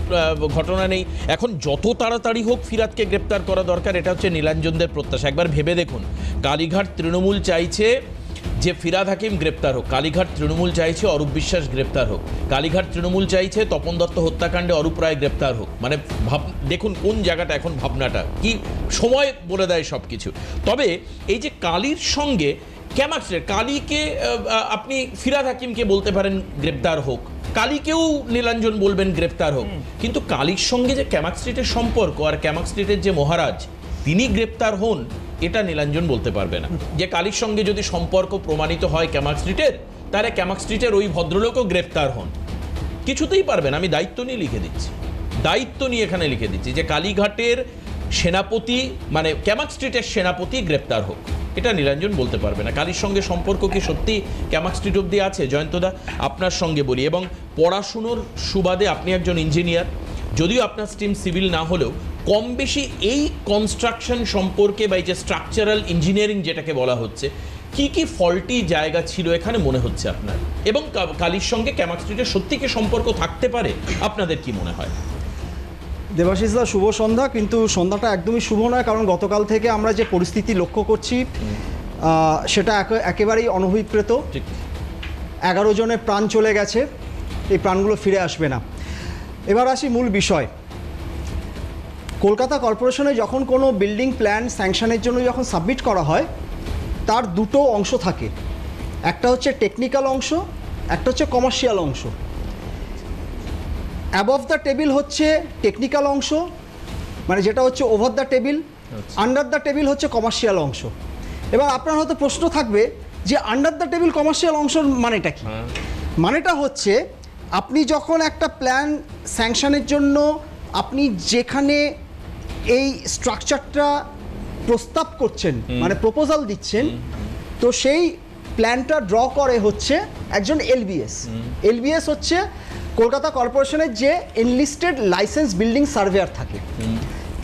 ঘটনা নেই। এখন যত তাড়াতাড়ি হোক ফিরহাদকে গ্রেপ্তার করা দরকার, এটা হচ্ছে নীলাঞ্জনদের প্রত্যাশা। একবার ভেবে দেখুন, কালীঘাট তৃণমূল চাইছে যে ফিরহাদ হাকিম গ্রেপ্তার হোক, কালীঘাট তৃণমূল চাইছে অরূপ বিশ্বাস গ্রেপ্তার হোক, কালীঘাট তৃণমূল চাইছে তপন দত্ত হত্যাকাণ্ডে অরূপ রায় গ্রেপ্তার হোক। মানে দেখুন কোন জায়গাটা এখন, ভাবনাটা কি, সময় বলে দেয় সব কিছু। তবে এই যে কালীর সঙ্গে ক্যামাক্সের, কালীকে আপনি ফিরহাদ হাকিমকে বলতে পারেন গ্রেপ্তার হোক, কালীকেও নীলাঞ্জন বলবেন গ্রেপ্তার হোক, কিন্তু কালীর সঙ্গে যে ক্যামাক স্ট্রিটের সম্পর্ক আর ক্যামাক স্ট্রিটের যে মহারাজ তিনি গ্রেপ্তার হন এটা নীলাঞ্জন বলতে পারবে না। যে কালীর সঙ্গে যদি সম্পর্ক প্রমাণিত হয় ক্যামাক স্ট্রিটের, তাহলে ক্যামাক স্ট্রিটের ওই ভদ্রলোকও গ্রেপ্তার হন, কিছুতেই পারবেন। আমি দায়িত্ব নিয়ে লিখে দিচ্ছি, দায়িত্ব নিয়ে এখানে লিখে দিচ্ছি যে কালীঘাটের সেনাপতি মানে ক্যামাক স্ট্রিটের সেনাপতি গ্রেপ্তার হোক, এটা নীলাঞ্জন বলতে পারবে না। কালীর সঙ্গে সম্পর্ক কি সত্যি ক্যামাক স্ট্রিট অব্দি আছে? জয়ন্তদা, আপনার সঙ্গে বলি, এবং পড়াশুনোর সুবাদে আপনি একজন ইঞ্জিনিয়ার, যদিও আপনার স্ট্রিম সিভিল না হলেও কম বেশি এই কনস্ট্রাকশন সম্পর্কে বা এই যে স্ট্রাকচারাল ইঞ্জিনিয়ারিং যেটাকে বলা হচ্ছে, কি কি ফল্টি জায়গা ছিল এখানে মনে হচ্ছে আপনার, এবং কালীর সঙ্গে ক্যামাক স্ট্রিটের সত্যি কি সম্পর্ক থাকতে পারে, আপনাদের কি মনে হয়? দেবাশিসদা, শুভ সন্ধ্যা। কিন্তু সন্ধ্যাটা একদমই শুভ নয়, কারণ গতকাল থেকে আমরা যে পরিস্থিতি লক্ষ্য করছি সেটা একেবারেই অনভিপ্রেত। 11 জনের প্রাণ চলে গেছে, এই প্রাণগুলো ফিরে আসবে না। এবার আসি মূল বিষয়। কলকাতা কর্পোরেশনে যখন কোনো বিল্ডিং প্ল্যান স্যাংশনের জন্য যখন সাবমিট করা হয়, তার দুটো অংশ থাকে, একটা হচ্ছে টেকনিক্যাল অংশ, একটা হচ্ছে কমার্শিয়াল অংশ। অ্যাবভ দ্য টেবিল হচ্ছে টেকনিক্যাল অংশ, মানে যেটা হচ্ছে over the table, under the table হচ্ছে কমার্শিয়াল অংশ। এবার আপনার হয়তো প্রশ্ন থাকবে যে আন্ডার দ্য টেবিল কমার্শিয়াল অংশের মানেটা কি? মানেটা হচ্ছে আপনি যখন একটা প্ল্যান স্যাংশনের জন্য আপনি যেখানে এই স্ট্রাকচারটা প্রস্তাব করছেন, মানে প্রপোজাল দিচ্ছেন, তো সেই প্ল্যানটা ড্র করে হচ্ছে একজন এলবিএস। এলবিএস হচ্ছে কলকাতা কর্পোরেশনের যে এনলিস্টেড লাইসেন্স বিল্ডিং সার্ভেয়ার থাকে।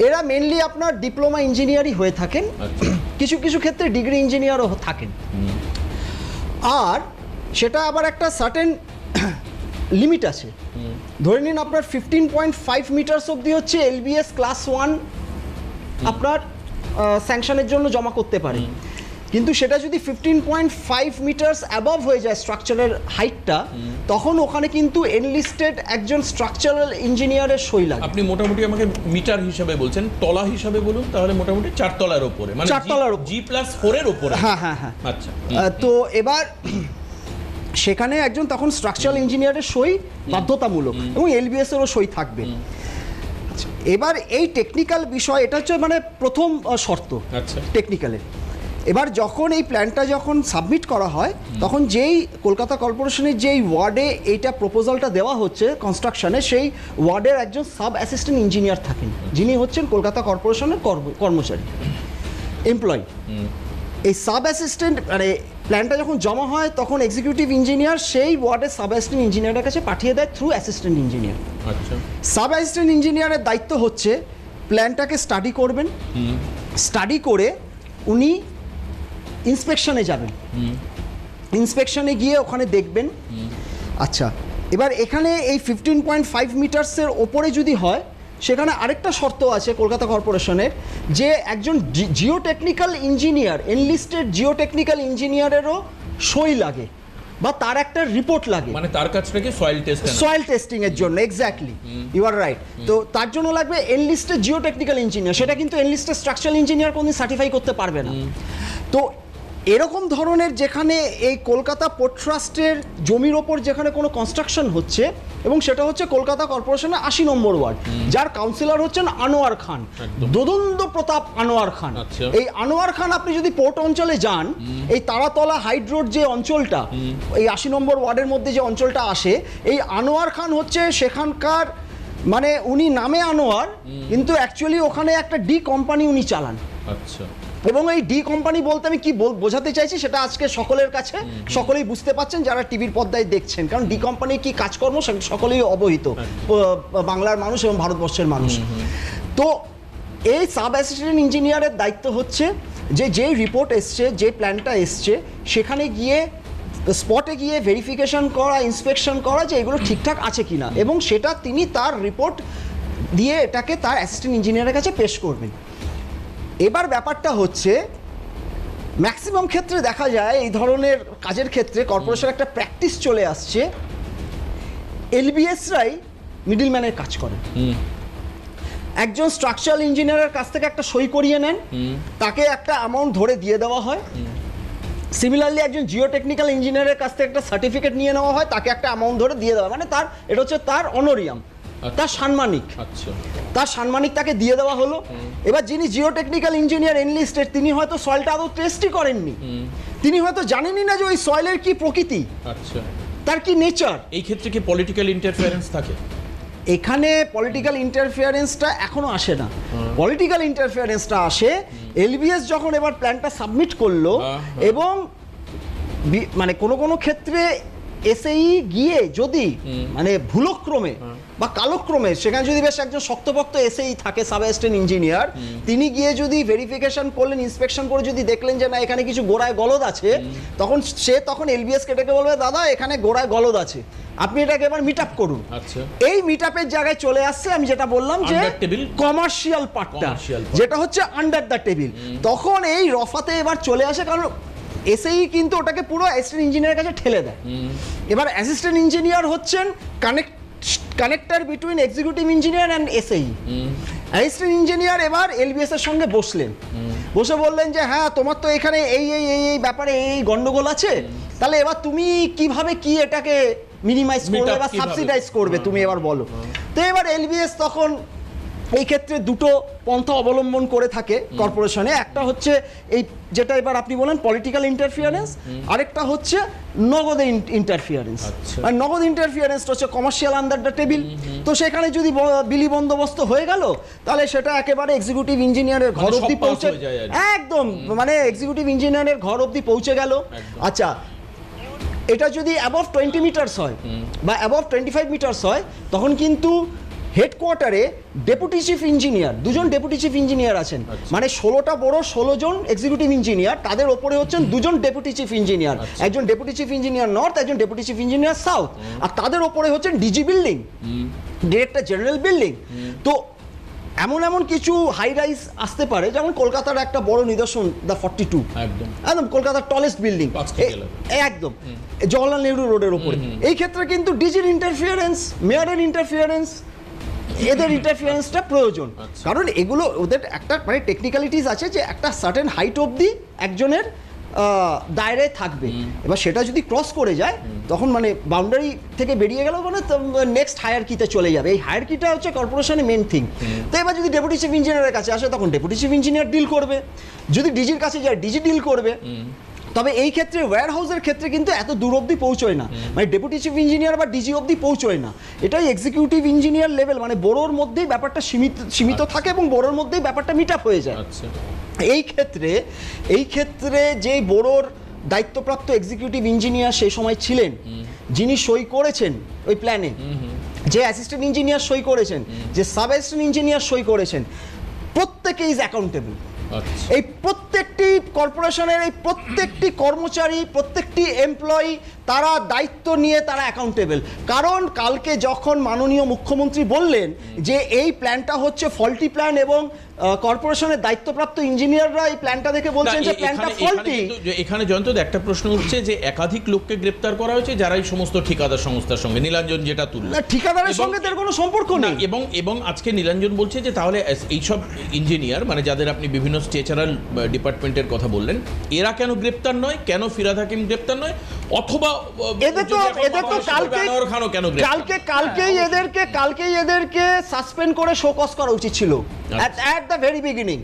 এরা মেনলি আপনার ডিপ্লোমা ইঞ্জিনিয়ারই হয়ে থাকেন, কিছু কিছু ক্ষেত্রে ডিগ্রি ইঞ্জিনিয়ারও থাকেন। আর সেটা আবার একটা সার্টেন লিমিট আছে। ধরে নিন আপনার 15.5 মিটার্স অবধি হচ্ছে এলবিএস ক্লাস 1 আপনার স্যাংশনের জন্য জমা করতে পারে। কিন্তু সেটা যদি 15.5 মিটার্স অ্যাবভ হয়ে যায় স্ট্রাকচারের হাইটটা, তখন ওখানে কিন্তু এনলিস্টেড একজন স্ট্রাকচারাল ইঞ্জিনিয়ারের সই লাগে। আপনি মোটামুটি আমাকে মিটার হিসাবে বলছেন, তলা হিসাবে বলুন তাহলে মোটামুটি 4 তলার উপরে, মানে 4 তলার G+4 এর উপরে। হ্যাঁ হ্যাঁ হ্যাঁ। আচ্ছা, তো এবার সেখানে একজন তখন স্ট্রাকচারাল ইঞ্জিনিয়ারের সই বাধ্যতামূলক, এবং এলবিএস এরও সই থাকবে। এবার এই টেকনিক্যাল বিষয়, এটা হচ্ছে মানে প্রথম শর্ত টেকনিক্যালের। এবার যখন এই প্ল্যানটা যখন সাবমিট করা হয়, তখন যেই কলকাতা কর্পোরেশনের যেই ওয়ার্ডে এইটা প্রপোজালটা দেওয়া হচ্ছে কনস্ট্রাকশনে, সেই ওয়ার্ডের একজন সাব অ্যাসিস্ট্যান্ট ইঞ্জিনিয়ার থাকেন, যিনি হচ্ছেন কলকাতা কর্পোরেশনের কর্মচারী, এমপ্লয়ি। এই সাব অ্যাসিস্ট্যান্ট মানে প্ল্যানটা যখন জমা হয়, তখন এক্সিকিউটিভ ইঞ্জিনিয়ার সেই ওয়ার্ডের সাব অ্যাসিস্ট্যান্ট ইঞ্জিনিয়ারের কাছে পাঠিয়ে দেয় থ্রু অ্যাসিস্ট্যান্ট ইঞ্জিনিয়ার। আচ্ছা, সাব অ্যাসিস্ট্যান্ট ইঞ্জিনিয়ারের দায়িত্ব হচ্ছে প্ল্যানটাকে স্টাডি করবেন, স্টাডি করে উনি ইন্সপেকশনে যাবেন, ইন্সপেকশনে গিয়ে ওখানে দেখবেন। আচ্ছা, এবার এখানে এই 15.5 মিটার্সের ওপরে যদি হয়, সেখানে আরেকটা শর্ত আছে কলকাতা কর্পোরেশনের, যে একজন জিওটেকনিক্যাল ইঞ্জিনিয়ার, এনলিস্টেড জিওটেকনিক্যাল ইঞ্জিনিয়ারেরও সই লাগে বা তার একটা রিপোর্ট লাগে, মানে তার কাছ থেকে সয়েল টেস্টিং এর জন্য। Exactly, you are right. তো তার জন্য লাগবে এনলিস্টেড জিওটেকনিক্যাল ইঞ্জিনিয়ার, সেটা কিন্তু এনলিস্টেড স্ট্রাকচারাল ইঞ্জিনিয়ার কোনদিন সার্টিফাই করতে পারবে না। তো এরকম ধরনের যেখানে এই কলকাতা পোর্ট ট্রাস্টের জমির ওপর যেখানে কোনো কনস্ট্রাকশন হচ্ছে, এবং সেটা হচ্ছে কলকাতা কর্পোরেশনের 80 নম্বর ওয়ার্ড, যার কাউন্সিলর হচ্ছেন আনোয়ার খান, দোদন্দ প্রতাপ আনোয়ার খান। এই আনোয়ার খান, আপনি যদি পোর্ট অঞ্চলে যান, এই তারাতলা হাইড রোড যে অঞ্চলটা, এই 80 নম্বর ওয়ার্ডের মধ্যে যে অঞ্চলটা আসে, এই আনোয়ার খান হচ্ছে সেখানকার, মানে উনি নামে আনোয়ার, কিন্তু অ্যাকচুয়ালি ওখানে একটা ডি কোম্পানি উনি চালান। আচ্ছা, এবং এই ডি কোম্পানি বলতে আমি কি বোঝাতে চাইছি সেটা আজকে সকলের কাছে সকলেই বুঝতে পারছেন যারা টিভির পর্দায় দেখছেন, কারণ ডি কোম্পানির কি কাজকর্ম সকলেই অবহিত, বাংলার মানুষ এবং ভারতবর্ষের মানুষ। তো এই সাব অ্যাসিস্ট্যান্ট ইঞ্জিনিয়ারের দায়িত্ব হচ্ছে যে যেই রিপোর্ট এসছে, যে প্ল্যানটা এসছে, সেখানে গিয়ে স্পটে গিয়ে ভেরিফিকেশন করা, ইন্সপেকশন করা যে এগুলো ঠিকঠাক আছে কিনা, এবং সেটা তিনি তার রিপোর্ট দিয়ে এটাকে তার অ্যাসিস্ট্যান্ট ইঞ্জিনিয়ারের কাছে পেশ করবেন। এবার ব্যাপারটা হচ্ছে, ম্যাক্সিমাম ক্ষেত্রে দেখা যায় এই ধরনের কাজের ক্ষেত্রে কর্পোরেশন একটা প্র্যাকটিস চলে আসছে, এলবিএসরাই মিডলম্যানের কাজ করে। একজন স্ট্রাকচারাল ইঞ্জিনিয়ারের কাছ থেকে একটা সই করিয়ে নেন, তাকে একটা অ্যামাউন্ট ধরে দিয়ে দেওয়া হয়। সিমিলারলি একজন জিওটেকনিক্যাল ইঞ্জিনিয়ারের কাছ থেকে একটা সার্টিফিকেট নিয়ে নেওয়া হয়, তাকে একটা অ্যামাউন্ট ধরে দিয়ে দেওয়া, মানে তার এটা হচ্ছে তার অনোরিয়াম, তার সাম্মানিক, তার সাম্মানিক তাকে দিয়ে দেওয়া হলো। এবার যিনি জিওটেকনিক্যাল ইঞ্জিনিয়ার এনলিস্টেড তিনি হয়তো সয়েলটা আদৌ টেস্টই করেননি, তিনি হয়তো জানেনই না যে ওই সয়েলের কি প্রকৃতি, আচ্ছা, তার কি নেচার। এই ক্ষেত্রে কি পলিটিক্যাল ইন্টারফারেন্স থাকে? এখানে পলিটিক্যাল ইন্টারফিয়ারেন্সটা এখনো আসে না। পলিটিক্যাল ইন্টারফিয়ারেন্সটা আসে এলবিএস যখন এবার প্ল্যানটা সাবমিট করলো এবং মানে কোনো ক্ষেত্রে এসএই গিয়ে যদি মানে ভুলক্রমে বা কালক্রমে সেখানে যদি বেশ একজন শক্তপোক্ত এসএই থাকে সাব অ্যাসিস্ট্যান্ট ইঞ্জিনিয়ার, তিনি গিয়ে যদি ভেরিফিকেশন করলেন, ইন্সপেকশন করে যদি দেখলেন যে না এখানে কিছু গোড়ায় গলদ আছে, তখন এলবিএস কে ডেকে বলবে দাদা এখানে গোড়ায় গলদ আছে, আপনি এটাকে এবার মিট আপ করুন। আচ্ছা, এই মিট আপের জায়গায় চলে আসছে আমি যেটা বললাম যে কমার্শিয়াল পার্টটা, যেটা হচ্ছে আন্ডার দ্য টেবিল। তখন এই রফাতে এবার চলে আসে, কারণ এসএই কিন্তু ওটাকে পুরো অ্যাসিস্ট্যান্ট ইঞ্জিনিয়ারের কাছে ঠেলে দেয়। এবার অ্যাসিস্ট্যান্ট ইঞ্জিনিয়ার হচ্ছেন connector between executive engineer and SAE. Assistant engineer এবার এলবিএস এর সঙ্গে বসলেন, বসে বললেন যে হ্যাঁ তোমার তো এখানে এই ব্যাপারে এই গন্ডগোল আছে, তাহলে এবার তুমি কিভাবে কি এটাকে মিনিমাইজ করবে বা সাবসিডাইজ করবে তুমি এবার বলো। তো এবার এলবিএস তখন এই ক্ষেত্রে দুটো পন্থা অবলম্বন করে থাকে কর্পোরেশনে, একটা হচ্ছে এই যেটা এবার আপনি বলেন পলিটিক্যাল ইন্টারফিয়ারেন্স, আরেকটা হচ্ছে নগদ ইন্টারফিয়ারেন্স। আর নগদ ইন্টারফিয়ারেন্স হচ্ছে কমার্শিয়াল আন্ডার দ্য টেবিল। তো সেখানে যদি বিলি বন্দোবস্ত হয়ে গেল তাহলে সেটা একেবারে এক্সিকিউটিভ ইঞ্জিনিয়ারের ঘর অবধি পৌঁছে, একদম মানে এক্সিকিউটিভ ইঞ্জিনিয়ারের ঘর অবধি পৌঁছে গেল। আচ্ছা, এটা যদি অ্যাবভ 20 মিটারস হয় বা অ্যাবভ 25 মিটারস হয়, তখন কিন্তু হেডকোয়ার্টারে ডেপুটি চিফ ইঞ্জিনিয়ার, দুজন ডেপুটি চিফ ইঞ্জিনিয়ার আছেন, মানে 16টা বড় 16 জন এক্সিকিউটিভ ইঞ্জিনিয়ার, তাদের ওপরে হচ্ছেন দুজন ডেপুটি চিফ ইঞ্জিনিয়ার, একজন ডেপুটি চিফ ইঞ্জিনিয়ার নর্থ, একজন ডেপুটি চিফ ইঞ্জিনিয়ার সাউথ, আর তাদের ওপরে হচ্ছেন DG building, director general building. তো এমন কিছু হাই রাইজ আসতে পারে, যেমন কলকাতার একটা বড় নিদর্শন দ্য 42, একদম কলকাতার টলেস্ট বিল্ডিং, একদম জওয়াহরলাল নেহরু রোডের উপরে। এই ক্ষেত্রে কিন্তু ডিজির ইন্টারফিয়ারেন্স, মেয়রের ইন্টারফিয়ারেন্স, এদের ইন্টারফিয়ারেন্সটা প্রয়োজন, কারণ এগুলো ওদের একটা মানে টেকনিক্যালিটিস আছে যে একটা সার্টেন হাইট অবধি একজনের দায়রায় থাকবে। এবার সেটা যদি ক্রস করে যায় তখন মানে বাউন্ডারি থেকে বেরিয়ে গেল মানে নেক্সট হায়ারকিতে চলে যাবে। এই হায়ারকিটা হচ্ছে কর্পোরেশনের মেন থিং। তো এবার যদি ডেপুটি চিফ ইঞ্জিনিয়ারের কাছে আসে তখন ডেপুটি চিফ ইঞ্জিনিয়ার ডিল করবে, যদি ডিজির কাছে যায় ডিজি ডিল করবে। তবে এই ক্ষেত্রে ওয়্যার হাউসের ক্ষেত্রে কিন্তু এত দূর অবধি পৌঁছয় না, মানে ডেপুটি চিফ ইঞ্জিনিয়ার বা ডিজি অবধি পৌঁছয় না, এটাই এক্সিকিউটিভ ইঞ্জিনিয়ার লেভেল, মানে বড়োর মধ্যেই ব্যাপারটা সীমিত থাকে এবং বড়োর মধ্যেই ব্যাপারটা মিট আপ হয়ে যায়। এই ক্ষেত্রে যে বড়োর দায়িত্বপ্রাপ্ত এক্সিকিউটিভ ইঞ্জিনিয়ার সেই সময় ছিলেন, যিনি সই করেছেন ওই প্ল্যানে, যে অ্যাসিস্ট্যান্ট ইঞ্জিনিয়ার সই করেছেন, যে সাব অ্যাসিস্ট্যান্ট ইঞ্জিনিয়ার সই করেছেন, প্রত্যেকে ইজ অ্যাকাউন্টেবল। এই প্রত্যেকটি কর্পোরেশনের এই প্রত্যেকটি কর্মচারী, প্রত্যেকটি এমপ্লয়ি, তারা দায়িত্ব নিয়ে তারা অ্যাকাউন্টেবল। কারণ কালকে যখন মাননীয় মুখ্যমন্ত্রী বললেন যে এই প্ল্যানটা হচ্ছে ফল্টি প্ল্যান এবং কর্পোরেশনের দায়িত্বপ্রাপ্ত ইঞ্জিনিয়াররা এই প্ল্যানটা দেখে বলছেন যে প্ল্যানটা ফল্টি, এখানে জয়ন্ত একটা প্রশ্ন উঠছে যে একাধিক লোককে গ্রেপ্তার করা হয়েছে যারা এই সমস্ত ঠিকাদার সংস্থার সঙ্গে, নীলাঞ্জন যেটা তুলল, ঠিকাদারের সঙ্গে তার কোনো সম্পর্ক নেই। এবং আজকে নীলাঞ্জন বলছে যে তাহলে এইসব ইঞ্জিনিয়ার মানে যাদের আপনি বিভিন্ন স্ট্রাকচারাল ডিপার্টমেন্টের কথা বললেন, এরা কেন গ্রেপ্তার নয়, কেন ফিরহাদ হাকিম গ্রেপ্তার নয়, অথবা এদের তো কালকেই এদেরকে সাসপেন্ড করে শোকজ করা উচিত ছিল at the very beginning।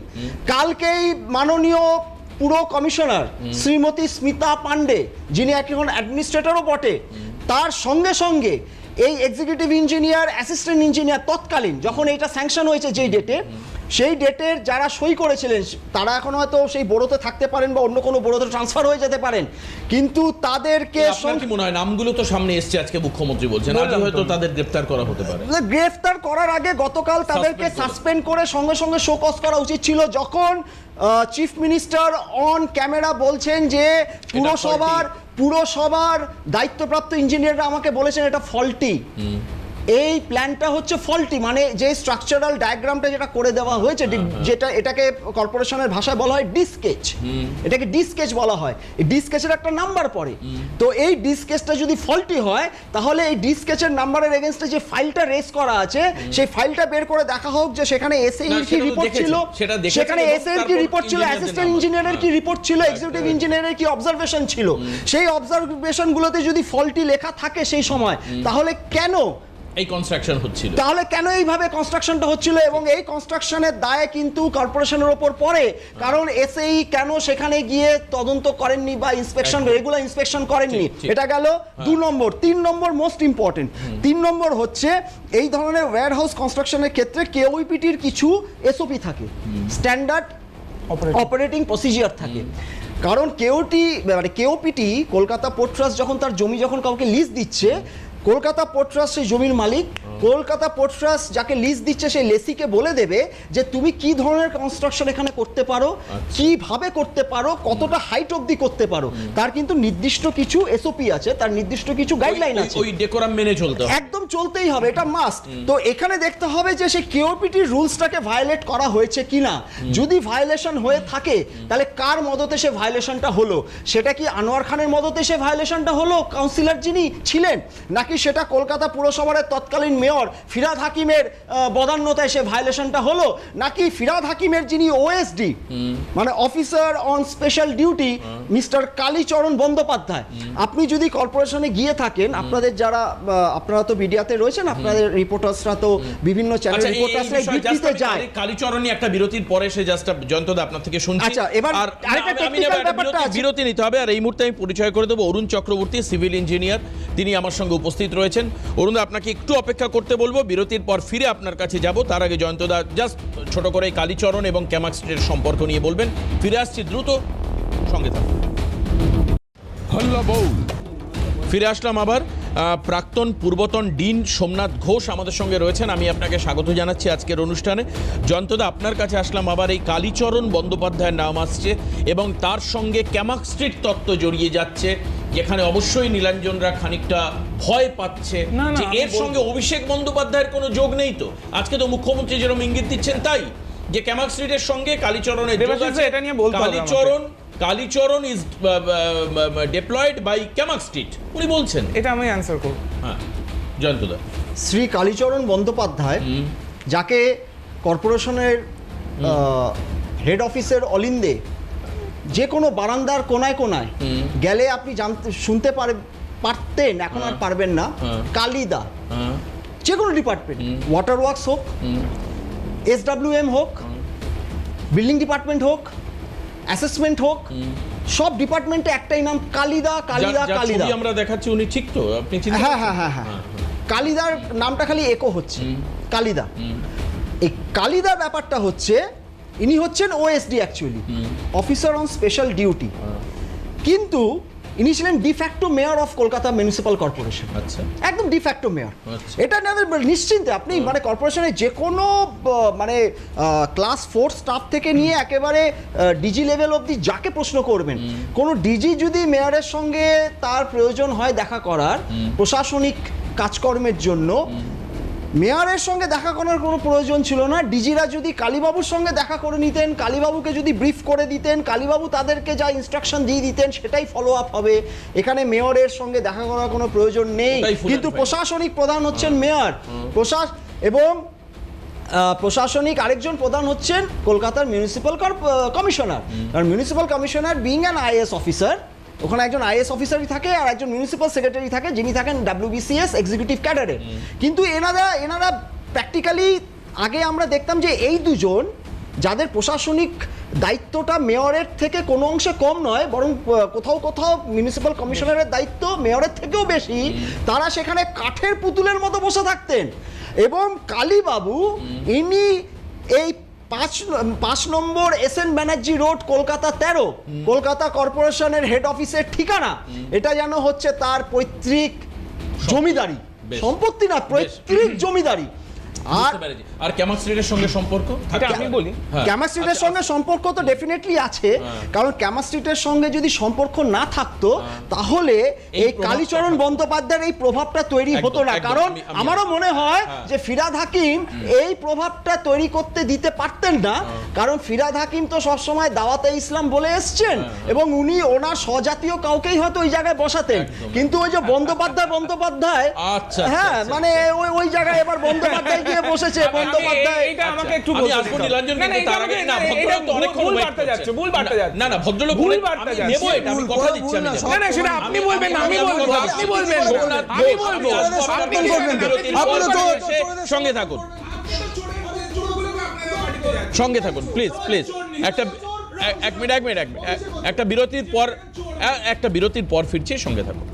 কালকেই মাননীয় পুরো কমিশনার শ্রীমতী স্মিতা পান্ডে, যিনি এখন অ্যাডমিনিস্ট্রেটরও বটে, তার সঙ্গে সঙ্গে এই এক্সিকিউটিভ ইঞ্জিনিয়ার, অ্যাসিস্ট্যান্ট ইঞ্জিনিয়ার তৎকালীন যখন এইটা স্যাংশন হয়েছে যেই ডেটে, সেই ডেটের যারা সই করেছিলেন তারা এখন হয়তো সেই বোরোতে থাকতে পারেন বা অন্য কোনো বোরোতে ট্রান্সফার হয়ে যেতে পারেন, কিন্তু তাদেরকে কি মনে হয় নামগুলো তো সামনে এসছে, আজকে মুখ্যমন্ত্রী বলছেন আজ হয়তো তাদের গ্রেফতার করা হতে পারে। গ্রেফতার করার আগে গতকাল তাদেরকে সাসপেন্ড করে সঙ্গে সঙ্গে শোকজ করা উচিত ছিল, যখন চিফ মিনিস্টার অন ক্যামেরা বলছেন যে পুরসভার দায়িত্বপ্রাপ্ত ইঞ্জিনিয়াররা আমাকে বলেছেন এটা ফল্টি, এই প্ল্যানটা হচ্ছে ফল্টি, মানে যে স্ট্রাকচারাল ডায়াগ্রামটা যেটা করে দেওয়া হয়েছে, যেটা এটাকে কর্পোরেশনের ভাষায় বলা হয় ডিস্কেচ, এটাকে ডিস্কেচ বলা হয়, এই ডিস্কেচের একটা নাম্বার পড়ে। তো এই ডিস্কেচটা যদি ফল্টি হয় তাহলে এই ডিস্কেচের নাম্বারের এগেইনস্টে যে ফাইলটা রেজ করা আছে সেই ফাইলটা বের করে দেখা হোক যে সেখানে এসএই এর কি রিপোর্ট ছিল, সেখানে এসএই এর কি রিপোর্ট ছিল, অ্যাসিস্ট্যান্ট ইঞ্জিনিয়ারের কি রিপোর্ট ছিল, এক্সিকিউটিভ ইঞ্জিনিয়ারের কি অবজারভেশন ছিল। সেই অবজারভেশনগুলোতে যদি ফল্টি লেখা থাকে সেই সময়, তাহলে কেন এই কনস্ট্রাকশন হচ্ছিল। তাহলে কেন এইভাবে কনস্ট্রাকশনটা হচ্ছিল, এবং এই কনস্ট্রাকশনের দায় কিন্তু কর্পোরেশনের ওপর পড়ে, কারণ এসএই কেন সেখানে গিয়ে তদন্ত করেননি বা ইন্সপেকশন, রেগুলার ইন্সপেকশন করেননি, এটা গেল 2 নম্বর। 3 নম্বর মোস্ট ইম্পর্টেন্ট, 3 নম্বর হচ্ছে এই ধরনের ওয়্যার হাউস কনস্ট্রাকশনের ক্ষেত্রে কেওইপিটির কিছু এসওপি থাকে, স্ট্যান্ডার্ড অপারেটিং প্রসিজিয়ার থাকে। কারণ কেওপিটি কলকাতা পোর্ট ট্রাস্ট যখন তার জমি যখন কাউকে লিজ দিচ্ছে, কলকাতা পোর্ট ট্রাস্ট সেই জমির মালিক, কলকাতা পোর্ট ট্রাস্ট যাকে লিজ দিচ্ছে সেই লেসিকে বলে দেবে যে তুমি কি ধরনের কনস্ট্রাকশন এখানে করতে পারো, কিভাবে করতে পারো, কতটা হাইট অবধি করতে পারো, তার কিন্তু নির্দিষ্ট কিছু এসওপি আছে, তার নির্দিষ্ট কিছু গাইডলাইন আছে, ওই ডেকোরাম মেনে চলতে হবে, একদম চলতেই হবে, এটা মাস্ট। তো এখানে দেখতে হবে যে সেই কেওপিটির রুলসটাকে ভায়োলেট করা হয়েছে কিনা, যদি ভায়োলেশন হয়ে থাকে তাহলে কার মদতে সে ভায়োলেশনটা হলো, সেটা কি আনোয়ার খানের মদতে সে ভায়োলেশনটা হলো, কাউন্সিলর যিনি ছিলেন, নাকি সেটা কলকাতা পুরসভার তৎকালীন মেয়র ফিরহাদ হাকিমের বদান্যতায় সে ভায়োলেশনটা হলো, নাকি ফিরহাদ হাকিমের যিনি ওএসডি মানে officer on special duty mister Kalicharan Bandyopadhyay, আপনি যদি কর্পোরেশনে গিয়ে থাকেন, আপনাদের যারা আপনারা তো মিডিয়াতে রয়েছেন, আপনাদের রিপোর্টার্সরা তো বিভিন্ন চ্যানেল রিপোর্টার্সরা বিবৃতিতে যায়। কালীচরণই একটা বিরতির পরে সে জাস্ট জয়ন্তদা আপনার থেকে শুনছি। আচ্ছা, এবার আরেকটা টেকনিক্যাল ব্যাপারটা আছে, বিরতি নিতে হবে। আর এই মুহূর্তে আমি পরিচয় করে দেবো অরুণ চক্রবর্তী, সিভিল ইঞ্জিনিয়ার, তিনি আমার সঙ্গে উপস্থিত রয়েছেন। অরুণ, আপনাকে একটু অপেক্ষা করতে বলবো, বিরতির পর ফিরে আপনার কাছে যাব। তার আগে জয়ন্তদা জাস্ট ছোট করে কালীচরণ এবং ক্যামাক স্ট্রিটের সম্পর্ক নিয়ে বলবেন। ফিরে আসছি দ্রুত, সঙ্গে থাকুন। ফিরে আসলাম আবার। প্রাক্তন পূর্বতন ডিন সোমনাথ ঘোষ আমাদের সঙ্গে রয়েছেন, আমি আপনাকে স্বাগত জানাচ্ছি আজকের অনুষ্ঠানে। জয়ন্তদা, আপনার কাছে আসলাম আবার। এই কালীচরণ বন্দ্যোপাধ্যায়ের নাম আসছে এবং তার সঙ্গে ক্যামাক স্ট্রিট তত্ত্ব জড়িয়ে যাচ্ছে, যেখানে অবশ্যই নীলাঞ্জনরা খানিকটা ভয় পাচ্ছে যে এর সঙ্গে অভিষেক বন্দ্যোপাধ্যায়ের কোনো যোগ নেই। তো আজকে তো মুখ্যমন্ত্রী যেরকম ইঙ্গিত দিচ্ছেন তাই, যে ক্যামাক স্ট্রিটের সঙ্গে কালীচরণের যোগ আছে। এটা নিয়ে বলতে হবে। Kalicharan is deployed by Camac street, উনি বলছেন। এটা আমি অ্যানসার করব। হ্যাঁ, জয়ন্তদা। শ্রী কালীচরণ বন্দ্যোপাধ্যায়, যাকে কর্পোরেশনের হেড অফিসের অলিন্দে যে কোনো বারান্দার কোনায় কোনায় গেলে আপনি শুনতে পারতেন, এখন আর পারবেন না, কালিদা, যে কোনো ডিপার্টমেন্ট, ওয়াটার ওয়ার্কস হোক, SWM হোক, বিল্ডিং ডিপার্টমেন্ট হোক, অ্যাসেসমেন্ট হোক, সব ডিপার্টমেন্টে একটাই নাম, কালিদা কালিদা কালিদা। আমরা দেখাচ্ছি উনি ঠিক তো, আপনি হ্যাঁ হ্যাঁ হ্যাঁ হ্যাঁ, কালিদার নামটা খালি একো হচ্ছে, কালিদা। এই কালিদার ব্যাপারটা হচ্ছে, ইনি হচ্ছেন OSD, actually officer on special duty, কিন্তু ইনি ছিলেন de facto mayor of Kolkata municipal corporation. আচ্ছা, একদম ডিফ্যাক্টো মেয়র। এটা নিশ্চিন্তে আপনি মানে কর্পোরেশনের যে কোনো মানে ক্লাস 4 স্টাফ থেকে নিয়ে একেবারে ডিজি লেভেল অবধি যাকে প্রশ্ন করবেন, কোনো ডিজি যদি মেয়রের সঙ্গে তার প্রয়োজন হয় দেখা করার প্রশাসনিক কাজকর্মের জন্য, মেয়রের সঙ্গে দেখা করার কোনো প্রয়োজন ছিল না। ডিজিরা যদি কালীবাবুর সঙ্গে দেখা করে নিতেন, কালীবাবুকে যদি ব্রিফ করে দিতেন, কালীবাবু তাদেরকে যা ইনস্ট্রাকশন দিয়ে দিতেন সেটাই ফলো আপ হবে। এখানে মেয়রের সঙ্গে দেখা করার কোনো প্রয়োজন নেই, কিন্তু প্রশাসনিক প্রধান হচ্ছেন মেয়র, এবং প্রশাসনিক আরেকজন প্রধান হচ্ছেন কলকাতার মিউনিসিপ্যাল কমিশনার। আর municipal commissioner being an IAS officer, ওখানে একজন আইএস অফিসারই থাকে আর একজন মিউনিসিপ্যাল সেক্রেটারি থাকে, যিনি থাকেন WBCS এক্সিকিউটিভ ক্যাডারে। কিন্তু এনারা প্র্যাকটিক্যালি আগে আমরা দেখতাম যে এই দুজন, যাদের প্রশাসনিক দায়িত্বটা মেয়রের থেকে কোনো অংশে কম নয়, বরং কোথাও কোথাও মিউনিসিপ্যাল কমিশনারের দায়িত্ব মেয়রের থেকেও বেশি, তারা সেখানে কাঠের পুতুলের মতো বসে থাকতেন। এবং কালীবাবু, ইনি এই 5 নম্বর SN ব্যানার্জি রোড, কলকাতা 13, কলকাতা কর্পোরেশনের হেড অফিসের ঠিকানা, এটা যেন হচ্ছে তার পৈতৃক জমিদারি, সম্পত্তি না, পৈতৃক জমিদারি। আর ক্যামাক স্ট্রিটের সঙ্গে সম্পর্ক, আমি বলি, ক্যামাক স্ট্রিটের সঙ্গে সম্পর্ক তো ডেফিনেটলি আছে, কারণ ক্যামাক স্ট্রিটের সঙ্গে যদি সম্পর্ক না থাকতো তাহলে এই কালীচরণ বন্দ্যোপাধ্যায়ের এই প্রভাবটা তৈরি হতো না। কারণ আমারও মনে হয় যে ফিরহাদ হাকিম এই প্রভাবটা তৈরি করতে দিতে পারতেন না, কারণ ফিরহাদ হাকিম তো সবসময় দাওয়াতে ইসলাম বলে এসছেন, এবং উনি ওনার স্বজাতীয় কাউকেই হয়তো ওই জায়গায় বসাতেন, কিন্তু ওই যে বন্দ্যোপাধ্যায়, হ্যাঁ, মানে ওই জায়গায় এবার বন্দ্যোপাধ্যায় নিয়ে বসেছে বন্দ্যোপাধ্যায়। এইটা আমাকে একটু আমি বলতে আসবো দিন। নীলাঞ্জন, না, না, কিন্তু এটা তার আগে আমাকে- না, এটা ভদ্রলোক তো অনেকক্ষণ ভুল wait বার্তা করছেন। যাচ্ছে, ভুল বার্তা যাচ্ছে। না, না, ভদ্রলোক ভুল বলে- বার্তা আমি যাচ্ছে। নেবো এটা, আমি কথা দিচ্ছি, আমি নেবো। না, না, সেটা আপনি বলবেন না, আমি বলবো, আপনি বলবেন না। সোমনাথ আমি ঘোষ, বলবো, আমি আসবো আপনি আপনার করবেন না। বিরতির আপনি পর তো- এসে সঙ্গে থাকুন, সঙ্গে থাকুন প্লিজ প্লিজ। এক মিনিট একটা বিরতির পর ফিরছি, সঙ্গে থাকুন।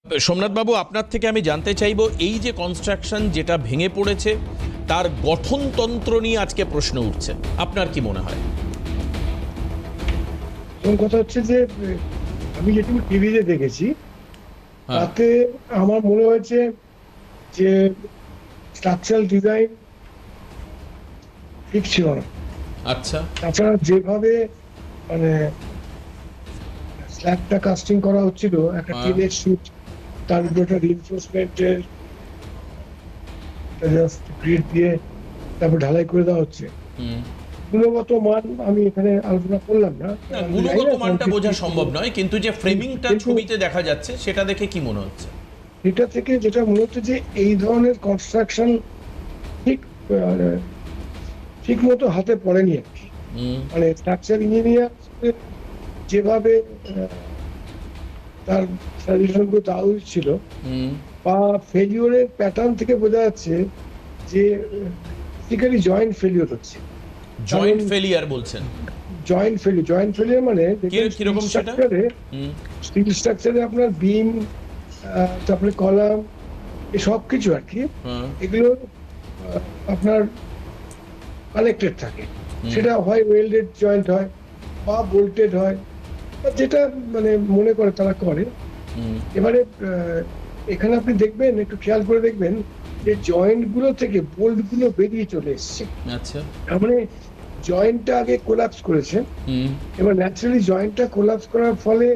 সোমনাথ বাবু, আপনার থেকে আমি জানতে চাইবো, এই যে কনস্ট্রাকশন যেটা ভেঙে পড়েছে তার গঠনতন্ত্র নিয়ে আজকে প্রশ্ন উঠছে, আপনার কি মনে হয়? প্রথম কথা হচ্ছে যে আমি যেটুকু টিভিতে দেখেছি হ্যাঁ। তাতে আমার মনে হয়েছে যে স্ট্রাকচারাল ডিজাইন ঠিক ছিল না। আচ্ছা, তাছাড়া যেভাবে মানে স্ল্যাবটা কাস্টিং করা হচ্ছিল, একটা হ্যাঁ। টিনের শিট, তার উপরে একটা রিইনফোর্সমেন্টের জাস্ট গ্রিড দিয়ে তারপর ঢালাই করে দেওয়া হচ্ছে। হুম। গুণগত মান আমি এখানে আলোচনা করলাম না। না, গুণগত মানটা বোঝা সম্ভব নয়, কিন্তু যে ফ্রেমিংটা কিন্তু- ছবিতে দেখা যাচ্ছে সেটা দেখে কি মনে হচ্ছে? এটা থেকে যেটা মনে হচ্ছে যে এই ধরনের কনস্ট্রাকশন ঠিক ঠিক মতো হাতে পড়েনি আর কি। হুম, মানে স্ট্রাকচার ইঞ্জিনিয়ার যেভাবে তার সাজেশনগুলো দেওয়া উচিত ছিল হুম, বা ফেলিওরের প্যাটার্ন থেকে বোঝা যাচ্ছে যে বেসিক্যালি জয়েন্ট ফেলিওর হচ্ছে। জয়েন্ট ফেলিয়ার বলছেন? জয়েন্ট ফেলিওর মানে কিরকম সেটা? হুম, স্টিল স্ট্রাকচারে আপনার বিম, তারপরে কলাম, এই সব কিছু আর কি, হ্যাঁ, এগুলো আপনার কানেক্টেড থাকে। সেটা হয় ওয়েল্ডেড জয়েন্ট হয় বা বোল্টেড হয়, বা যেটা মানে মনে করে তারা করে। হুম, এবারে এখানে আপনি দেখবেন, একটু খেয়াল করে দেখবেন যে জয়েন্ট গুলো থেকে বোল্ট গুলো বেরিয়ে চলে এসছে। আচ্ছা, তার মানে জয়েন্টটা আগে কোলাপস করেছে, হুম, এবার ন্যাচারালি জয়েন্টটা কোলাপস করার ফলে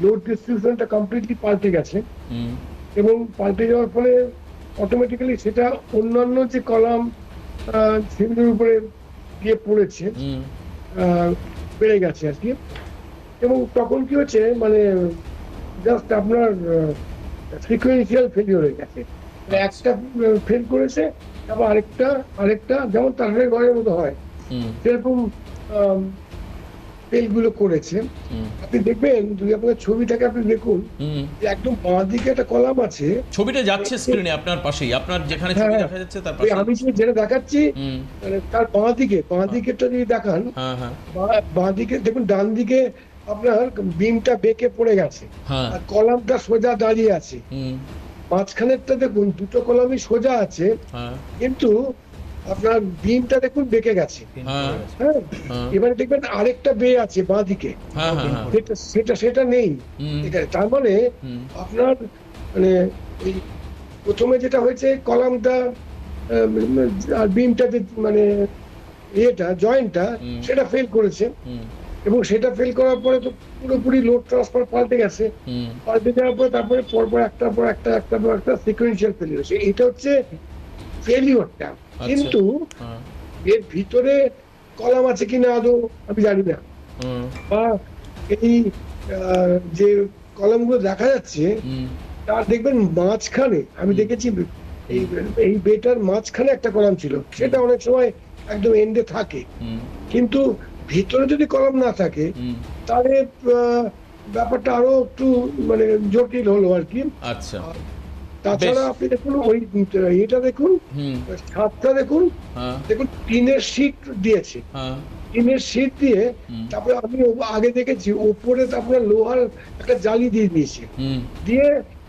লোড ডিস্ট্রিবিউশনটা কমপ্লিটলি পাল্টে গেছে, হুম, এবং পাল্টে যাওয়ার ফলে অটোমেটিক্যালি সেটা অন্যান্য যে কলাম সেগুলোর উপরে গিয়ে পড়েছে, হুম, বেড়ে গেছে আর কি। এবং তখন কি হচ্ছে, মানে জাস্ট আপনার সিকোয়েন্সিয়াল ফেলিওর হয়ে গেছে। মানে একটা ফেল করেছে, তারপর আরেকটা যেমন তারের ঘরের মতো হয় হুম, সেরকম ফেলগুলো করেছে। হুম, আপনি দেখবেন, যদি আপনার ছবিটাকে আপনি দেখুন, হুম। যে একদম বাঁ দিকে একটা কলাম আছে। ছবিটা যাচ্ছে স্ক্রিনে আপনার পাশেই, আপনার যেখানে ছবি হ্যাঁ, দেখা যাচ্ছে তার ওই পাশে। আমি যেটা দেখাচ্ছি, হুম, মানে তার বাঁ দিকেরটা যদি দেখান, হ্যাঁ, হ্যাঁ, বাঁ দিকে দেখুন, ডান দিকে আপনার বিমটা বেঁকে পড়ে গেছে, হ্যাঁ, আর কলামটা সোজা দাঁড়িয়ে আছে। হুম, মাঝখানেরটা দেখুন, দুটো কলামই সোজা আছে, হ্যাঁ, কিন্তু আপনার বিমটা দেখুন বেঁকে গেছে। হ্যাঁ, হ্যাঁ, হ্যাঁ, এবারে দেখবেন আরেকটা বে আছে বাঁ দিকে, হ্যাঁ, হ্যাঁ, হ্যাঁ, সেটা নেই হুম, এখানে। তার মানে হুম, আপনার মানে ওই প্রথমে যেটা হয়েছে, কলামটা আর বিমটা মানে জয়েন্টটা, হুম। সেটা ফেল করেছে, হুম, এবং সেটা ফেল করার পরে তো পুরোপুরি লোড ট্রান্সফার পাল্টে গেছে। হুম, পাল্টে যাওয়ার পরে তারপরে পরপর একটার পর একটা সিকোয়েন্সিয়াল ফেলিওর হচ্ছে। এটা হচ্ছে ফেলিওরটা। কিন্তু হ্যাঁ, এর ভিতরে কলাম আছে কিনা আদৌ আমি জানি না, হুম, বা এই যে কলামগুলো দেখা যাচ্ছে হুম, তার দেখবেন মাঝখানে, আমি দেখেছি এই বেটার মাঝখানে একটা কলাম ছিল, সেটা অনেক সময় একদম এন্ডে থাকে, হুম, কিন্তু ভিতরে যদি কলাম না থাকে হুম, তাহলে ব্যাপারটা আরো একটু মানে জটিল হলো আর কি। আচ্ছা, তাছাড়া বেশ। আপনি দেখুন ওই এটা দেখুন, হুম, ছাদটা দেখুন, হ্যাঁ, দেখুন টিনের শীট দিয়েছে, হ্যাঁ, টিনের শীট দিয়ে, হুম। তারপরে আমি আগে দেখেছি ওপরে আপনার লোহার একটা জালি দিয়ে দিয়েছে, হুম, দিয়ে